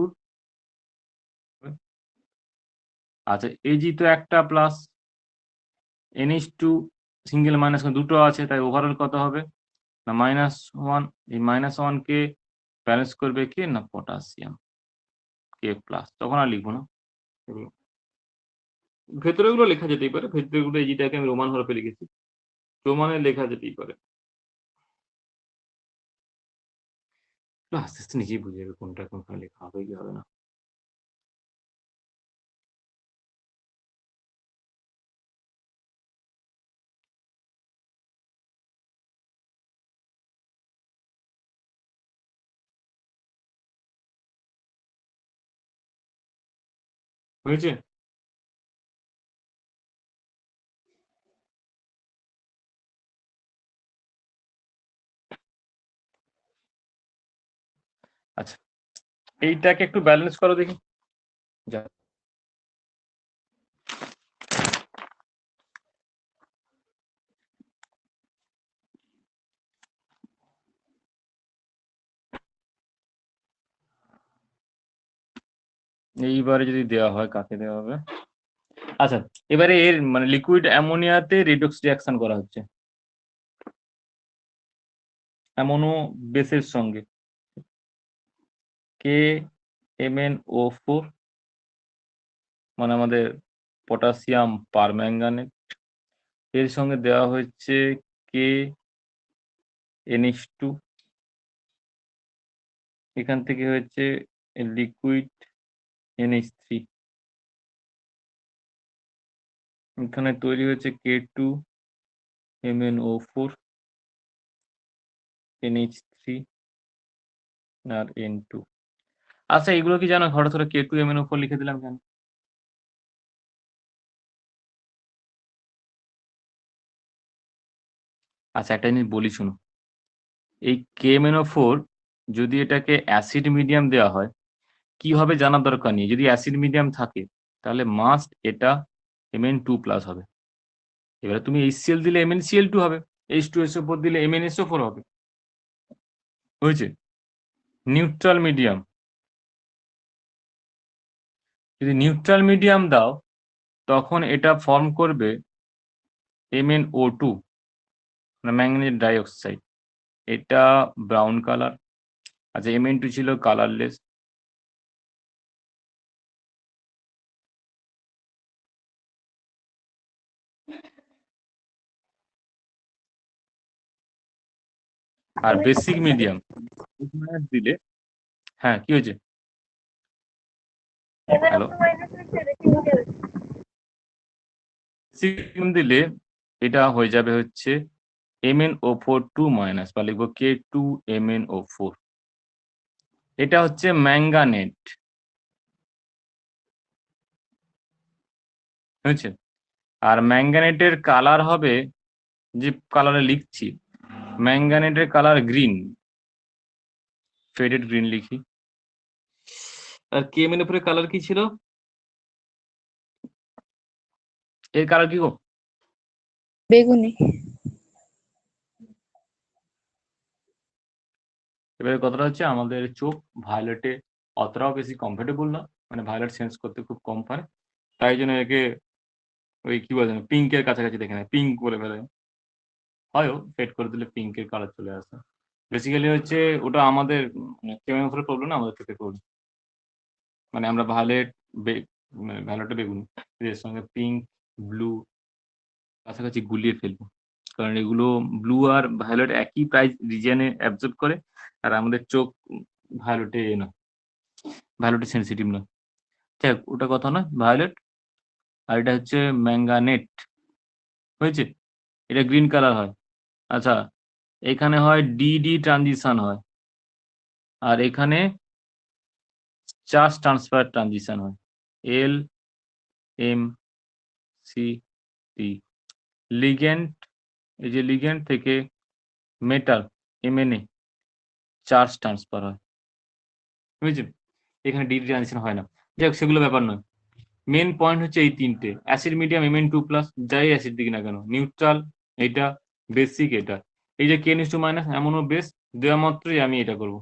আচ্ছা, Ag তো একটা প্লাস, NH2 সিঙ্গেল মাইনাস দুটো আছে, তাই ওভারঅল কত হবে না -1। এই -1 কে ব্যালেন্স করবে কে না পটাশিয়াম K প্লাস। তখন আর লিখবো না এগুলো, ভেতরে গুলো লেখা যেতেই পারে, ভেতরে গুলো Agটাকে আমি রোমান হরফে লিখেছি, রোমানে লেখা যেতেই পারে। আস্তে আস্তে নিজেই বুঝে যাবে কোনটা কোনখানে লেখা হবে কি হবে না। হয়েছে? আচ্ছা, এইটাকে একটু ব্যালেন্স করো দেখি। যা, এইবারে যদি দেওয়া হয় কাকে দেওয়া হবে? আচ্ছা, এবারে এর মানে লিকুইড অ্যামোনিয়াতে রিডক্স রিঅ্যাকশন করা হচ্ছে অ্যামোনো বেসের সঙ্গে, KMnO4 মানে আমাদের পটাশিয়াম পারম্যাঙ্গানেট, এর সঙ্গে দেওয়া হচ্ছে KNH2, এখান থেকে হচ্ছে লিকুইড NH3, এখানে তৈরি হচ্ছে K2MnO4 NH3 আর N2। আচ্ছা, এগুলো কি জানো হঠাৎ করে K2MnO4 লিখে দিলাম কেন? আচ্ছা, একটা জিনিস বলি শুনো, এই KMnO4 যদি এটাকে অ্যাসিড মিডিয়াম দেওয়া হয় কি হবে জানার দরকার নেই, যদি অ্যাসিড মিডিয়াম থাকে তাহলে মাস্ট এটা Mn2+ হবে। এবারে তুমি HCl দিলে MnCl2 হবে, H2SO4 দিলে MnSO4 হবে, হয়েছে? নিউট্রাল মিডিয়াম, যদি নিউট্রাল মিডিয়াম দাও তখন এটা ফর্ম করবে MnO2 মানে ম্যাঙ্গানিজ ডাইঅক্সাইড, এটা ব্রাউন কালার। আচ্ছা, Mn2 ছিল কালারলেস, আর বেসিক মিডিয়াম দিলে, হ্যাঁ কি হয়েছে? হ্যালো, বেসিক মিডিয়াম দিলে এটা হয়ে যাবে হচ্ছে MnO4 2- বা লিখবো K2MnO4, এটা হচ্ছে ম্যাঙ্গানেট, বুঝছেন? আর ম্যাঙ্গানেটের কালার হবে, যে কালারে লিখছি ম্যাঙ্গানেটের কালার গ্রিন, ফেডেড গ্রিন লিখি। আর KMnO4 এর কালার কি ছিল? এর কালার কি গো? বেগুনি। এবারে কথাটা হচ্ছে আমাদের চোখ ভায়োলেটে অতটাও বেশি কমফোর্টেবল না, মানে ভায়োলেট সেন্স করতে খুব কম পারে, তাই জন্য একে ওই কি বলে পিঙ্কের কাছাকাছি দেখে নেয়, পিঙ্ক বলে ফেলে, হয়ও ফেড করে দিলে পিঙ্কের কালার চলে আসে। বেসিক্যালি হচ্ছে ওটা আমাদের কেমিক্যাল প্রবলেম না, আমাদের চোখের প্রবলেম। মানে আমরা ভায়োলেট মানে ভায়োলেটে বেগুনি এর সঙ্গে পিঙ্ক ব্লু কাছাকাছি গুলিয়ে ফেলবো, কারণ এগুলো ব্লু আর ভায়োলেট একই প্রাইস রিজিয়নে অ্যাবজর্ব করে, আর আমাদের চোখ ভায়োলেটে না, ভায়োলেটে সেন্সিটিভ না। যাক ওটা কথা না, ভায়োলেট। আর এটা হচ্ছে ম্যাঙ্গানেট, হয়েছে? এটা গ্রিন কালার হয়। আচ্ছা, এখানে হয় ডিডি ট্রানজিশন হয়, আর এখানে চার্জ ট্রান্সফার ট্রানজিশন হয়, L M C T. Ligand, এই যে লিগ্যান্ড থেকে মেটাল এমএনএ চার্জ ট্রান্সফার হয়, বুঝেছেন? এখানে ডিডি ট্রানজিশন হয় না। যাই হোক সেগুলো ব্যাপার নয়, মেন পয়েন্ট হচ্ছে এই তিনটে, অ্যাসিড মিডিয়াম Mn2+, যাই অ্যাসিড দিক না কেন, নিউট্রাল এটা, বেসিক এটা, এই যে K⁻⁻, এমনও বেস দেওয়া মাত্রই আমি এটা করব।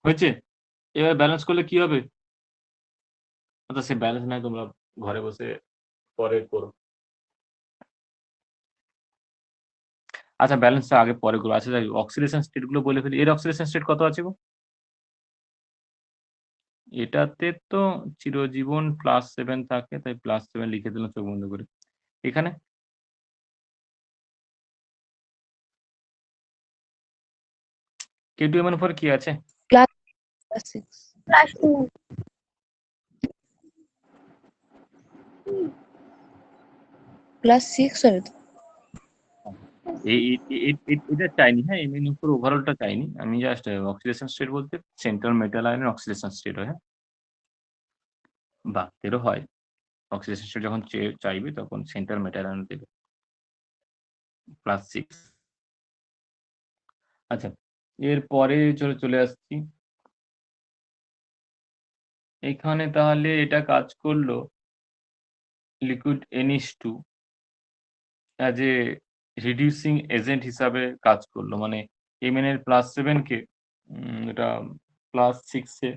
হয়েছে? এবার ব্যালেন্স করলে কি হবে? আচ্ছা সে ব্যালেন্স নাই, তোমরা ঘরে বসে পরে করো। আচ্ছা ব্যালেন্সটা আগে পরে করো। আচ্ছা যাই অক্সিডেশন স্টেট গুলো বলে ফেলি। এর অক্সিডেশন স্টেট কত আছে গো? এটাতে তো চিরজীবন +7 থাকে, তাই +7 লিখে দিলাম চোখ বন্ধ করে। এখানে K2 উপর কি আছে? +6 +6 হবে তো। এটা চাইনি, হ্যাঁ এমনি উপর ওভারঅলটা চাইনি, আমি জাস্ট অক্সিডেশন স্টেট বলতে সেন্ট্রাল মেটাল আয়নের অক্সিডেশন স্টেট হয়, হ্যাঁ বা এরও হয়, অক্সিডেশন স্টেট যখন চাইবে তখন সেন্ট্রাল মেটাল আয়ন দেবে +6। আচ্ছা এরপরে চলে আসছি, এখানে তাহলে এটা কাজ করলো liquid NH2 as a reducing agent হিসাবে কাজ করলো, মানে Mn এর +7 কে এটা +6 এ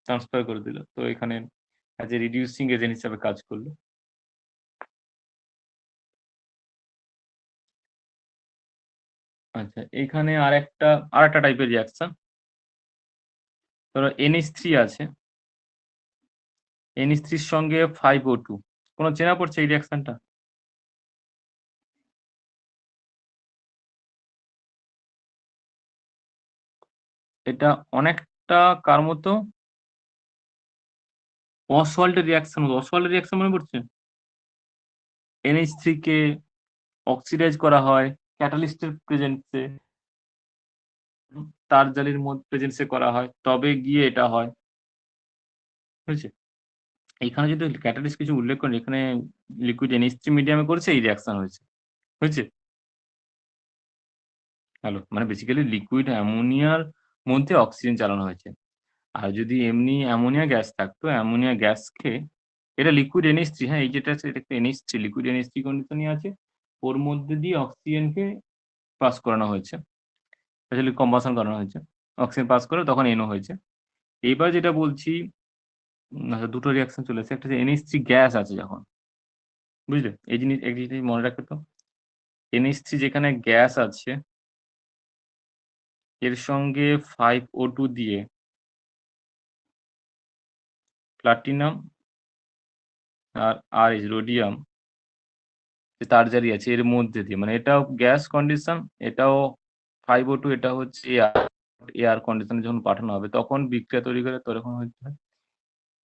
ট্রান্সফার করে দিল, তো এখানে অ্যাজ এ রিডিউসিং এজেন্ট হিসাবে কাজ করলো। আচ্ছা এখানে আরেকটা টাইপের রিয়াকশন, ধরো NH3 আছে, NH3 এর সঙ্গে 5O2, কোনো চেনা পড়ছে এই রিয়াকশনটা? এটা অনেকটা কার মতো, অসওয়াল্ডের রিয়াকশন মনে পড়ছে? NH3 কে অক্সিডাইজ করা হয় ক্যাটালিস্টের প্রেজেন্সে, তার জালির মধ্যে প্রেজেন্সে করা হয়, তবে গিয়ে এটা হয়, বুঝেছে? এখানে যদি ক্যাটালিস্ট কিছু উল্লেখ করেন, এখানে লিকুইড NH3 মিডিয়ামে করেছে, এই রিয়াকশন হয়েছে। হ্যালো, মানে বেসিক্যালি লিকুইড অ্যামোনিয়ার মধ্যে অক্সিজেন চালানো হয়েছে, আর যদি এমনি অ্যামোনিয়া গ্যাস থাকতো, অ্যামোনিয়া গ্যাসকে, এটা লিকুইড NH3, হ্যাঁ এই যেটা আছে এটা একটা NH3, লিকুইড NH3 কন্ডিশনই আছে, ওর মধ্যে দিয়ে অক্সিজেনকে পাস করানো হয়েছে, স্পেশালি কম্বাসন করানো হয়েছে, অক্সিজেন পাস করে তখন NO হয়েছে। এইবার যেটা বলছি, আচ্ছা দুটো রিয়াকশন চলে এসেছে, একটা হচ্ছে NH3 গ্যাস আছে যখন, বুঝলে? এই জিনিস মনে রাখবে তো, NH3 যেখানে গ্যাস আছে এর সঙ্গে 5O2 দিয়ে প্লাটিনাম আর RH রোডিয়াম তার জারি আছে এর মধ্যে দিয়ে, মানে এটাও গ্যাস কন্ডিশন, এটাও 5O2, এটা হচ্ছে এয়ার কন্ডিশনে যখন পাঠানো হবে তখন বিক্রিয়া তৈরি করে, তখন হচ্ছে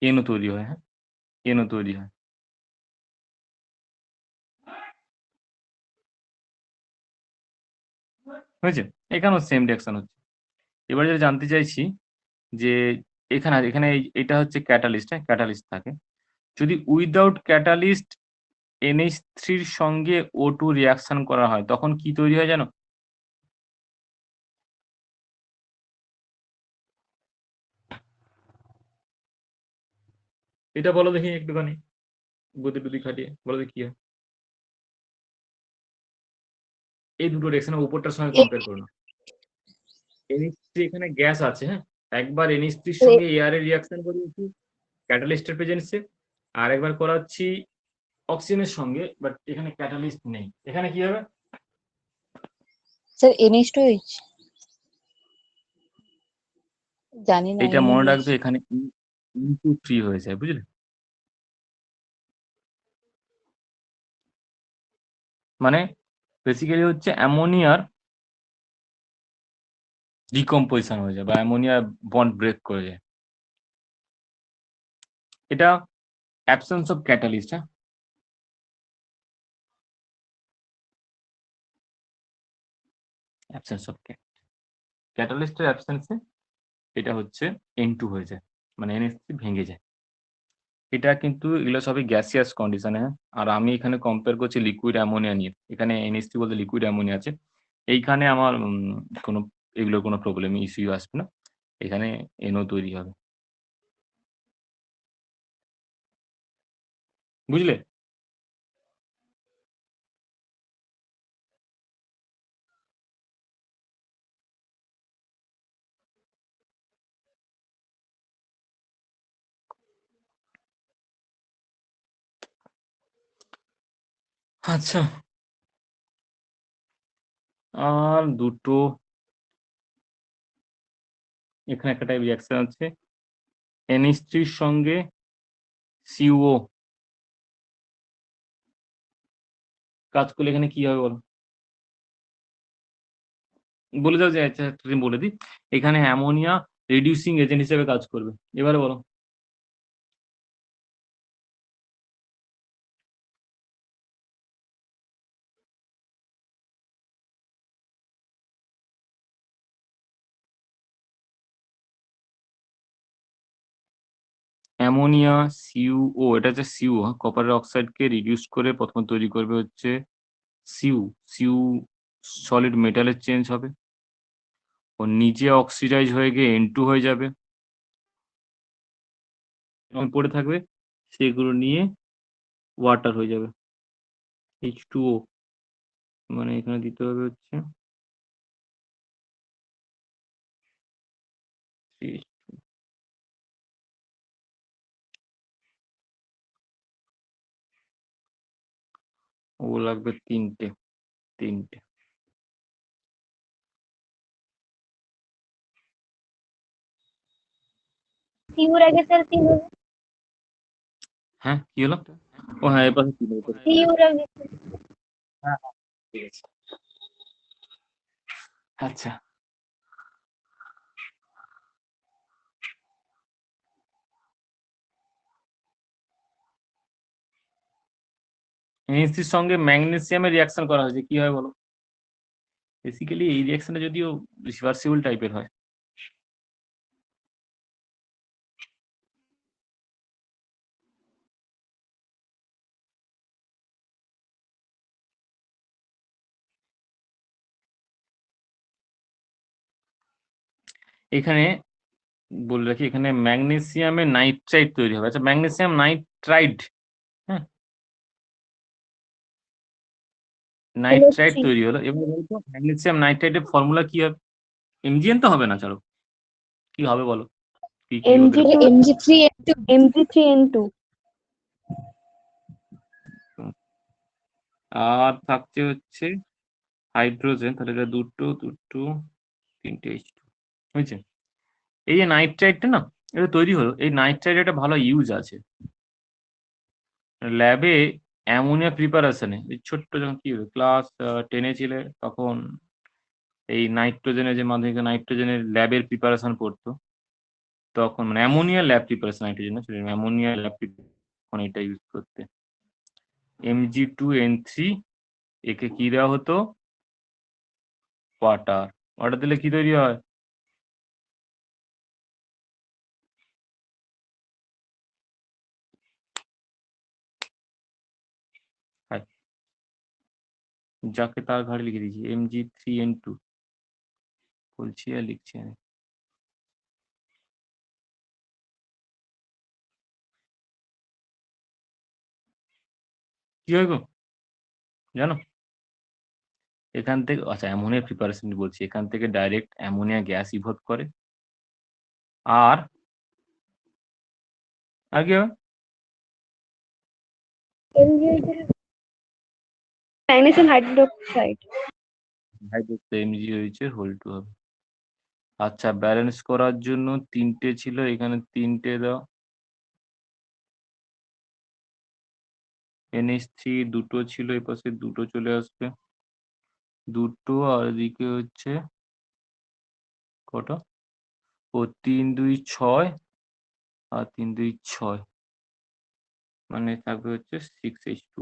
NO তৈরি হয়, হ্যাঁ NO তৈরি হয়। হয়েছে? এখানেও সেম রিয়াকশন হচ্ছে। এবার যেটা জানতে চাইছি যে এখানে এটা হচ্ছে ক্যাটালিস্ট, হ্যাঁ ক্যাটালিস্ট থাকে, যদি উইদাউট ক্যাটালিস্ট NH3 এর সঙ্গে O2 রিঅ্যাকশন করা হয় তখন কি তৈরি হয় জানো? এটা বলো দেখি একটুখানি বুদ্ধি টুদ্ধি খাটিয়ে বলো দেখি কি হয়। এই দুটো রিঅ্যাকশনের উপরটার সঙ্গে কম্পেয়ার করো না। NH3 এখানে গ্যাস আছে, হ্যাঁ? একবার NH3 এর সঙ্গে এয়ার এর রিঅ্যাকশন করিয়েছি ক্যাটালিস্টের প্রেজেন্সে, আর একবার করাচ্ছি অক্সিজেনের সঙ্গে, বাট এখানে ক্যাটালিস্ট নেই। এখানে কি হবে? স্যার NH2H জানি না এটা মনে NH রাখবে, এখানে ইনটু 3 হয়ে যায়, বুঝলে? মানে বেসিক্যালি হচ্ছে অ্যামোনিয়ার ডিকম্পোজিশন হয়ে যায় বা অ্যামোনিয়া বন্ড ব্রেক করে যায়। এটা অ্যাবসেন্স অফ ক্যাটালিস্ট, হ্যাঁ? অ্যাবসেন্স অফ ক্যাটালিস্টের অ্যাবসেন্সে এটা হচ্ছে N2 হয়ে যায়, মানে NH3 ভেঙে যায়। এটা কিন্তু এগুলো সবই গ্যাসিয়াস কন্ডিশনে, হ্যাঁ? আর আমি এখানে কম্পেয়ার করছি লিকুইড অ্যামোনিয়া নিয়ে। এখানে NH3 বলতে লিকুইড অ্যামোনিয়া আছে। এইখানে আমার কোনো এগুলোর কোনো প্রবলেম ইস্যু আসবে না। এখানে NO তৈরি হবে। বুঝলে? আচ্ছা, আর দুটো এখানে একটা টাইপ রিঅ্যাকশন আছে NH3 এর সঙ্গে CO কাজ করলে এখানে কি হবে বলো? বলে দাও যে আচ্ছা তুমি বলে দিই। এখানে অ্যামোনিয়া রিডিউসিং এজেন্ট হিসেবে কাজ করবে। এবারে বলো। অ্যামোনিয়া CuO, এটা হচ্ছে CuO, হ্যাঁ? কপারের অক্সাইডকে রিডিউস করে প্রথমে তৈরি করবে হচ্ছে Cu। Cu সলিড মেটালের চেঞ্জ হবে। ও নিজে অক্সিডাইজ হয়ে গিয়ে N2 হয়ে যাবে। এবং পড়ে থাকবে সেগুলো নিয়ে ওয়াটার হয়ে যাবে H2O। মানে এখানে দিতে হবে হচ্ছে ও লাগবে তিনটে। সিউর আগে স্যার কি হবে? হ্যাঁ কি হলো? ও হ্যাঁ, এবার সিউর আগে হ্যাঁ, ঠিক আছে। আচ্ছা, NH3 এর সঙ্গে ম্যাগনেসিয়ামের রিঅ্যাকশন করা হয়েছে, কি হয় বলো? বেসিক্যালি এই রিঅ্যাকশনটা যদিও রিভার্সিবল টাইপের হয়। এখানে বলে রাখি, এখানে ম্যাগনেসিয়ামের নাইট্রাইড তৈরি হবে। আচ্ছা, ম্যাগনেসিয়াম নাইট্রাইড, হ্যাঁ, নাইট্রাইড তৈরি হলো। এবার বলতো ম্যাগনেসিয়াম নাইট্রাইডের ফর্মুলা কি হবে? MgN তো হবে না, চলো কি হবে বলো? কি কি ওদের Mg3N2 Mg3N2 আর থাকছে হচ্ছে হাইড্রোজেন, তাহলে এটা দুটো তিনটে H2 হয়েছে। এই যে নাইট্রাইডটা না, এটা তৈরি হলো, এই নাইট্রাইড একটা ভালো ইউজ আছে ল্যাবে অ্যামোনিয়া প্রিপারেশনে। এই ছোট্ট যখন কি হলো ক্লাস 10-এ ছিলে তখন এই নাইট্রোজেনের যে মাধ্যমিকে নাইট্রোজেনের ল্যাবের প্রিপারেশন পড়তো, তখন মানে ammonia lab preparation, nitrogen ammonia lab তখন এটা ইউজ করতে। Mg2N3 একে কি দেওয়া হতো? ওয়াটার। ওয়াটার দিলে কি তৈরি হয়? हाय যাকে তার ঘাড়ে লিখে দিয়েছি Mg3n2 বলছি আর লিখছি আমি। কি হয় গো জানো এখান থেকে আচ্ছা অ্যামোনিয়া প্রিপারেশন বলছি এখান থেকে ডাইরেক্ট অ্যামোনিয়া গ্যাস ইভলভ করে আর কি হবে ম্যাগনেসিয়াম হাইড্রোক্সাইড। MgOH এর হোল 2 হবে। আচ্ছা ব্যালেন্স করার জন্য 3টে ছিল এখানে 3টে দাও NH3 দুটো ছিল এই পাশে দুটো চলে আসবে দুটো আর এদিকে হচ্ছে কটা ও 3 2 6 আর 3 2 6 মানে থাকবে হচ্ছে 6H2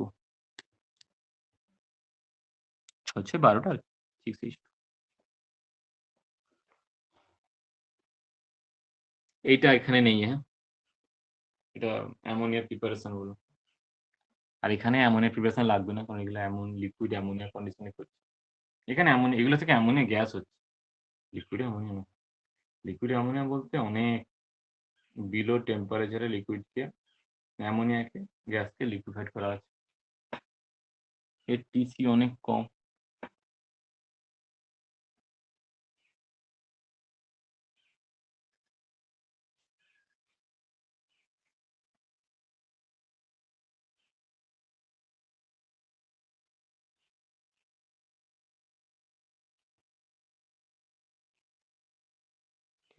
হচ্ছে 12টা 6H2 এইটা এখানে নেই হ্যাঁ এটা অ্যামোনিয়া প্রিপারেশন হলো আর এখানে অ্যামোনিয়া প্রিপারেশন লাগবে না কারণ এগুলো লিকুইড অ্যামোনিয়া কন্ডিশনে করছে এখানে অ্যামোনিয়া এগুলো থেকে অ্যামোনিয়া গ্যাস হচ্ছে লিকুইড অ্যামোনিয়া না লিকুইড অ্যামোনিয়া বলতে অনেক বিলো টেম্পারেচারে লিকুইডকে অ্যামোনিয়াকে গ্যাসকে লিকুইফাইড করা আছে এর টিসি অনেক কম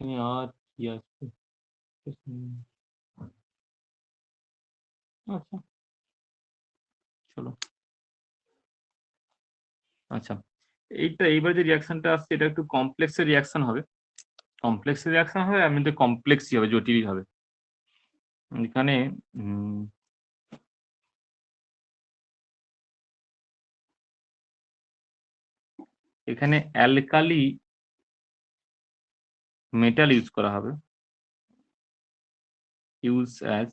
এখানে আর কি আছে আচ্ছা চলো আচ্ছা এইবার যে রিয়াকশনটা আসছে এটা একটু কমপ্লেক্সের রিয়াকশন হবে কমপ্লেক্সের রিয়াকশন হবে এমনিতে কমপ্লেক্সই হবে জটিলই হবে এখানে এখানে অ্যালকালি মেটাল ইউজ করা হবে ইউজ অ্যাজ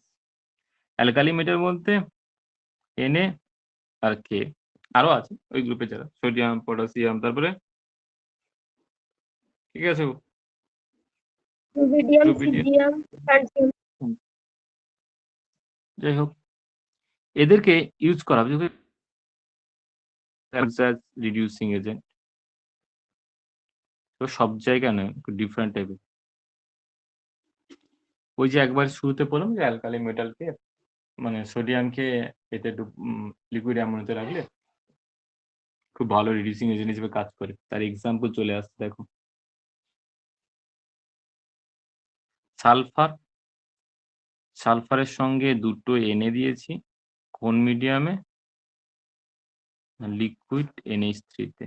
অ্যালকালি মেটাল বলতে Na আর K আরো আছে ওই গ্রুপে যারা সোডিয়াম পটাশিয়াম তারপরে ঠিক আছে রুবিডিয়াম, রুবিডিয়াম সিজিয়াম, ক্যালসিয়াম। যাই হোক এদেরকে ইউজ করা হবে রিডিউসিং এজেন্ট তো সব জায়গায় নয় ডিফারেন্ট টাইপের ওই যে একবার শুরুতে বললাম যে অ্যালকালি মেটালকে মানে সোডিয়ামকে এতে লিকুইড অ্যামোনিয়াতে রাখলে খুব ভালো রিডিউসিং এজেন্ট হিসেবে কাজ করে তার এক্সাম্পল চলে আসছে দেখো সালফার সালফারের সঙ্গে দুটো Na দিয়েছি কোন মিডিয়ামে লিকুইড NH3 তে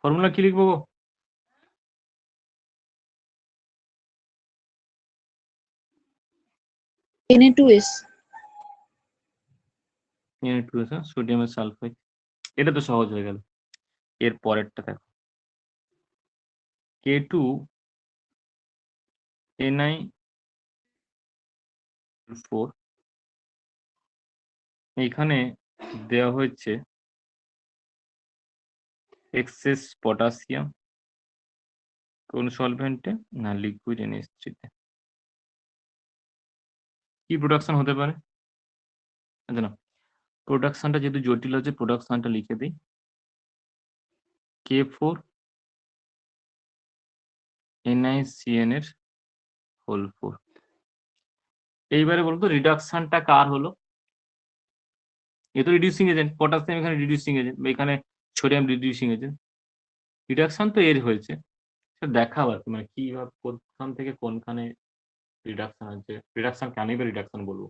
ফর্মুলা কি লিখবো Na2S Na2S সোডিয়ামের সালফাইড এটা তো সহজ হয়ে গেল এর পরেরটা দেখো K2 Ni4 এইখানে দেওয়া হয়েছে এক্সেস পটাশিয়াম কোন সলভেন্টে না লিকুইড NH3 তে কি প্রোডাকশন হতে পারে আচ্ছা না প্রোডাকশনটা যেহেতু জটিল হচ্ছে প্রোডাকশনটা লিখে দিই K4 NiCN এর হোল 4 এইবারে বলতো রিডাকশনটা কার হলো এ তো রিডিউসিং এজেন্ট পটাশিয়াম এখানে রিডিউসিং এজেন্ট এখানে সোডিয়াম রিডিউসিং এজেন্ট রিডাকশন তো এর হয়েছে সেটা দেখাও আর কি মানে কিভাবে কোনখান থেকে কোনখানে রিডাকশন হচ্ছে রিডাকশন কেনই বা রিডাকশন বলবো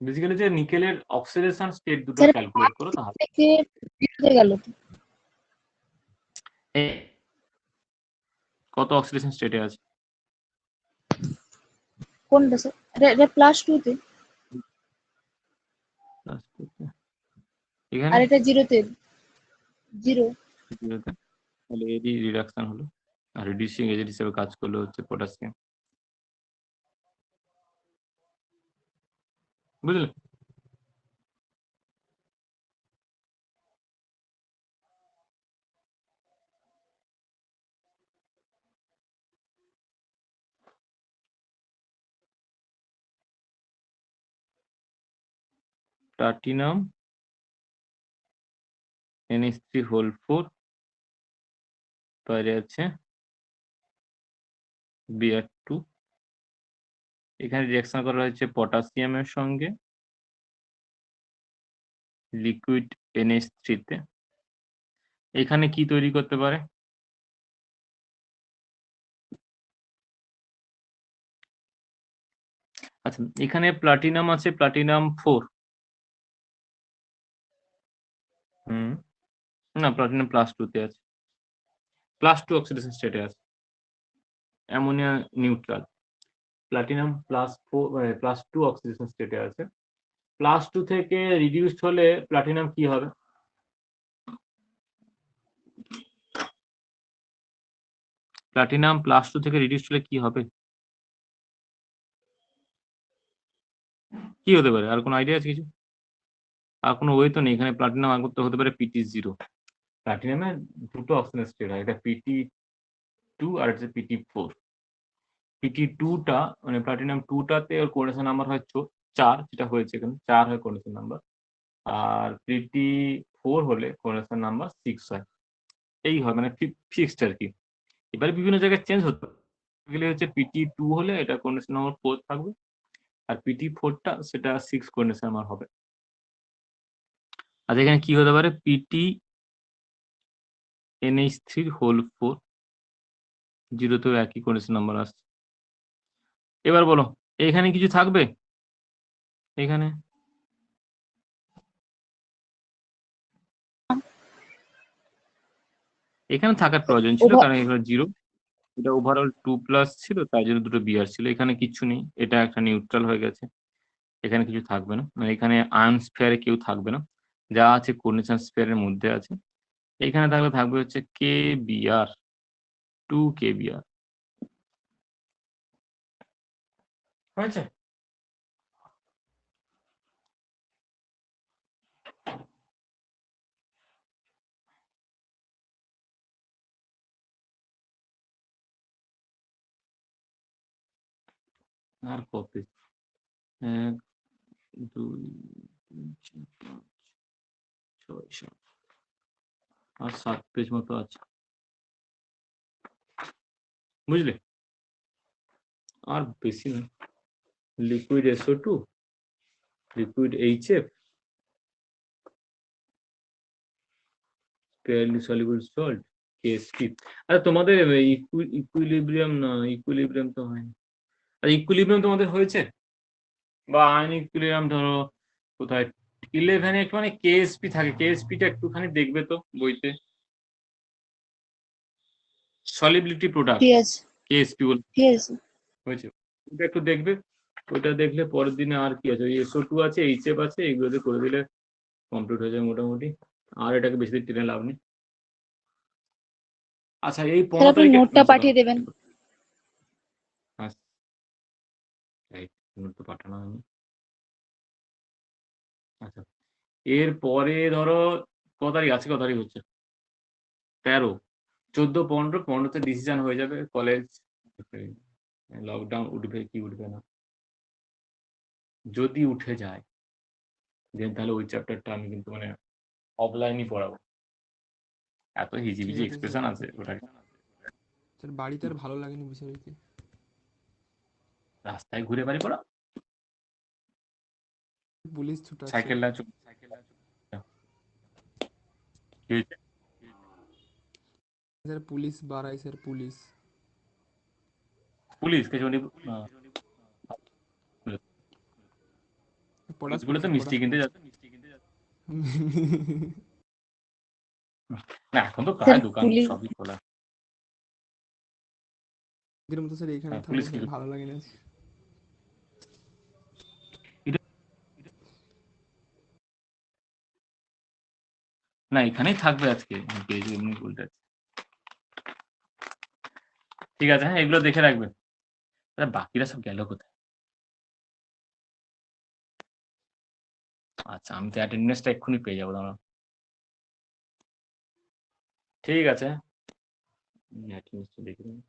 বেসিক্যালি যে নিকেলের অক্সিডেশন স্টেট দুটো স্যার ক্যালকুলেট করো তাহলে থেকে বেরোতে গেল তো কত অক্সিডেশন স্টেটে আছে কোনটা স্যার এটা +2 তে এখানে আর এটা 0 তে Zero. জিরোতে, তাহলে এরই রিডাকশন হলো, আর রিডিউসিং এজেন্ট হিসেবে কাজ করলো হচ্ছে পটাশিয়াম। বুঝলে? প্লাটিনাম NH3 হোল 4 বাইরে আছে Br2, এখানে রিঅ্যাকশন করা হয়েছে পটাশিয়ামের সঙ্গে লিকুইড NH3 তে। এখানে কি তৈরি করতে পারে? আচ্ছা, এখানে প্লাটিনাম আছে, প্লাটিনাম 4। না, প্লাটিনাম +2 তে আছে, +2 অক্সিডেশন স্টেটে আছে, অ্যামোনিয়া নিউট্রাল। প্লাটিনাম +4 +2 অক্সিডেশন স্টেটে আছে। +2 থেকে রিডিউসড হলে প্লাটিনাম কি হবে? প্লাটিনাম +2 থেকে রিডিউসড হলে কি হবে? কি হতে পারে? আর কোনো আইডিয়া আছে কিছু? আর কোনো ওয়ে তো নেই। এখানে প্লাটিনাম আগে তো হতে পারে PT0। প্লাটিনামের দুটো অক্সিডেশন স্টেট হয়, একটা PT2 আর একটা PT4। PT2 টা মানে প্লাটিনাম 2 টাতে ওর কোঅর্ডিনেশন নাম্বার হয় 4, যেটা হয়েছে এখানে 4 হয় কোঅর্ডিনেশন নাম্বার। আর PT4 হলে কোঅর্ডিনেশন নাম্বার 6 হয়। এই হয় মানে ফিক্সড আর কি। এবারে বিভিন্ন জায়গায় চেঞ্জ হতে পারে। এগুলি হচ্ছে PT2 হলে এটা কোঅর্ডিনেশন নাম্বার 4 থাকবে, আর PT4 টা সেটা 6 কোঅর্ডিনেশন নাম্বার হবে। আর এখানে কি হতে পারে? PT NH3 হোল 4, 0 তেও একই কোঅর্ডিনেশন নাম্বার আসছে। এবার বলো, এখানে কিছু থাকবে? এখানে এখানে থাকার প্রয়োজন ছিল, কারণ এখানে 0, এটা ওভারঅল 2+ ছিল, তাই জন্য দুটো বিআর ছিল। এখানে কিচ্ছু নেই, এটা একটা নিউট্রাল হয়ে গেছে, এখানে কিছু থাকবে না, মানে এখানে আয়ন স্ফিয়ারে কেউ থাকবে না, যা আছে কোঅর্ডিনেশন স্ফিয়ারের মধ্যে আছে। এখানে থাকবে হচ্ছে KBr, 2 KBr। হয়েছে? আর কত? 1 2 3 4 5 6 7, আর 7 পেজ মতো আছে। বুঝলে? আর বেশি না। Liquid SO2, liquid HF, sparingly soluble salt KSP। আচ্ছা, তোমাদের ইকুইলিব্রিয়াম না, ইকুইলিব্রিয়াম তো হয়নি। আর ইকুইলিব্রিয়াম তোমাদের হয়েছে? বা আয়ন ইকুইলিব্রিয়াম ধরো কোথায় 11 একটু মানে KSP থাকে, KSP টা একটুখানি দেখবে তো বইতে, সলিবিলিটি প্রোডাক্ট ঠিক আছে, KSP বল ঠিক আছে। হয়েছে, ওটা একটু দেখবে। ওটা দেখলে পরের দিনে আর কি আছে, ওই SO2 আছে, HF আছে, এগুলোতে করে দিলে কমপ্লিট হয়ে যায় মোটামুটি। আর এটাকে বেশি দিন টেনে লাভ নেই। আচ্ছা, এই স্যার 15 আপনি তারিখে নোটটা পাঠিয়ে দেবেন। নোট তো পাঠানো হয়নি। আচ্ছা, এর পরে ধরো কত তারিখ আছে, কত তারিখ হচ্ছে? 13, 14, 15, 15তে ডিসিশন হয়ে যাবে কলেজ, লকডাউন উঠবে কি উঠবে না। যদি উঠে যায় দেন তাহলে ওই চ্যাপ্টারটা আমি কিন্তু মানে অফলাইনই পড়াবো। এত হিজিবিজি ঠিক আছে এক্সপ্রেশন আছে ওটা, স্যার বাড়িতে আর ভালো লাগেনি বসে রইতে। রাস্তায় ঘুরে বাড়ি পড়া, পুলিশ ছুটাচ্ছে। সাইকেল না কি হয়েছে? স্যার পুলিশ বাড়াই স্যার পুলিশ। পুলিশ কিছু পড়াশোনা পুলিশগুলো তো মিষ্টি কিনতে যাচ্ছে। না, এখন তো প্রায় দোকান পুলিশ সবই খোলা। এর মতো স্যার এখানে থাকবো পুলিশ স্যার ভালো লাগে না। না এখানেই থাকবে আজকে পেজ এমনি উল্টে আছে। ঠিক আছে, হ্যাঁ এগুলো দেখে রাখবে। আরে বাকিরা সব গেল কোথায়? আচ্ছা আমি তো অ্যাটেন্ডেন্সটা এক্ষুনি পেয়ে যাবো, দাঁড়াও। ঠিক আছে, অ্যাটেন্ডেন্সটা দেখে নিই।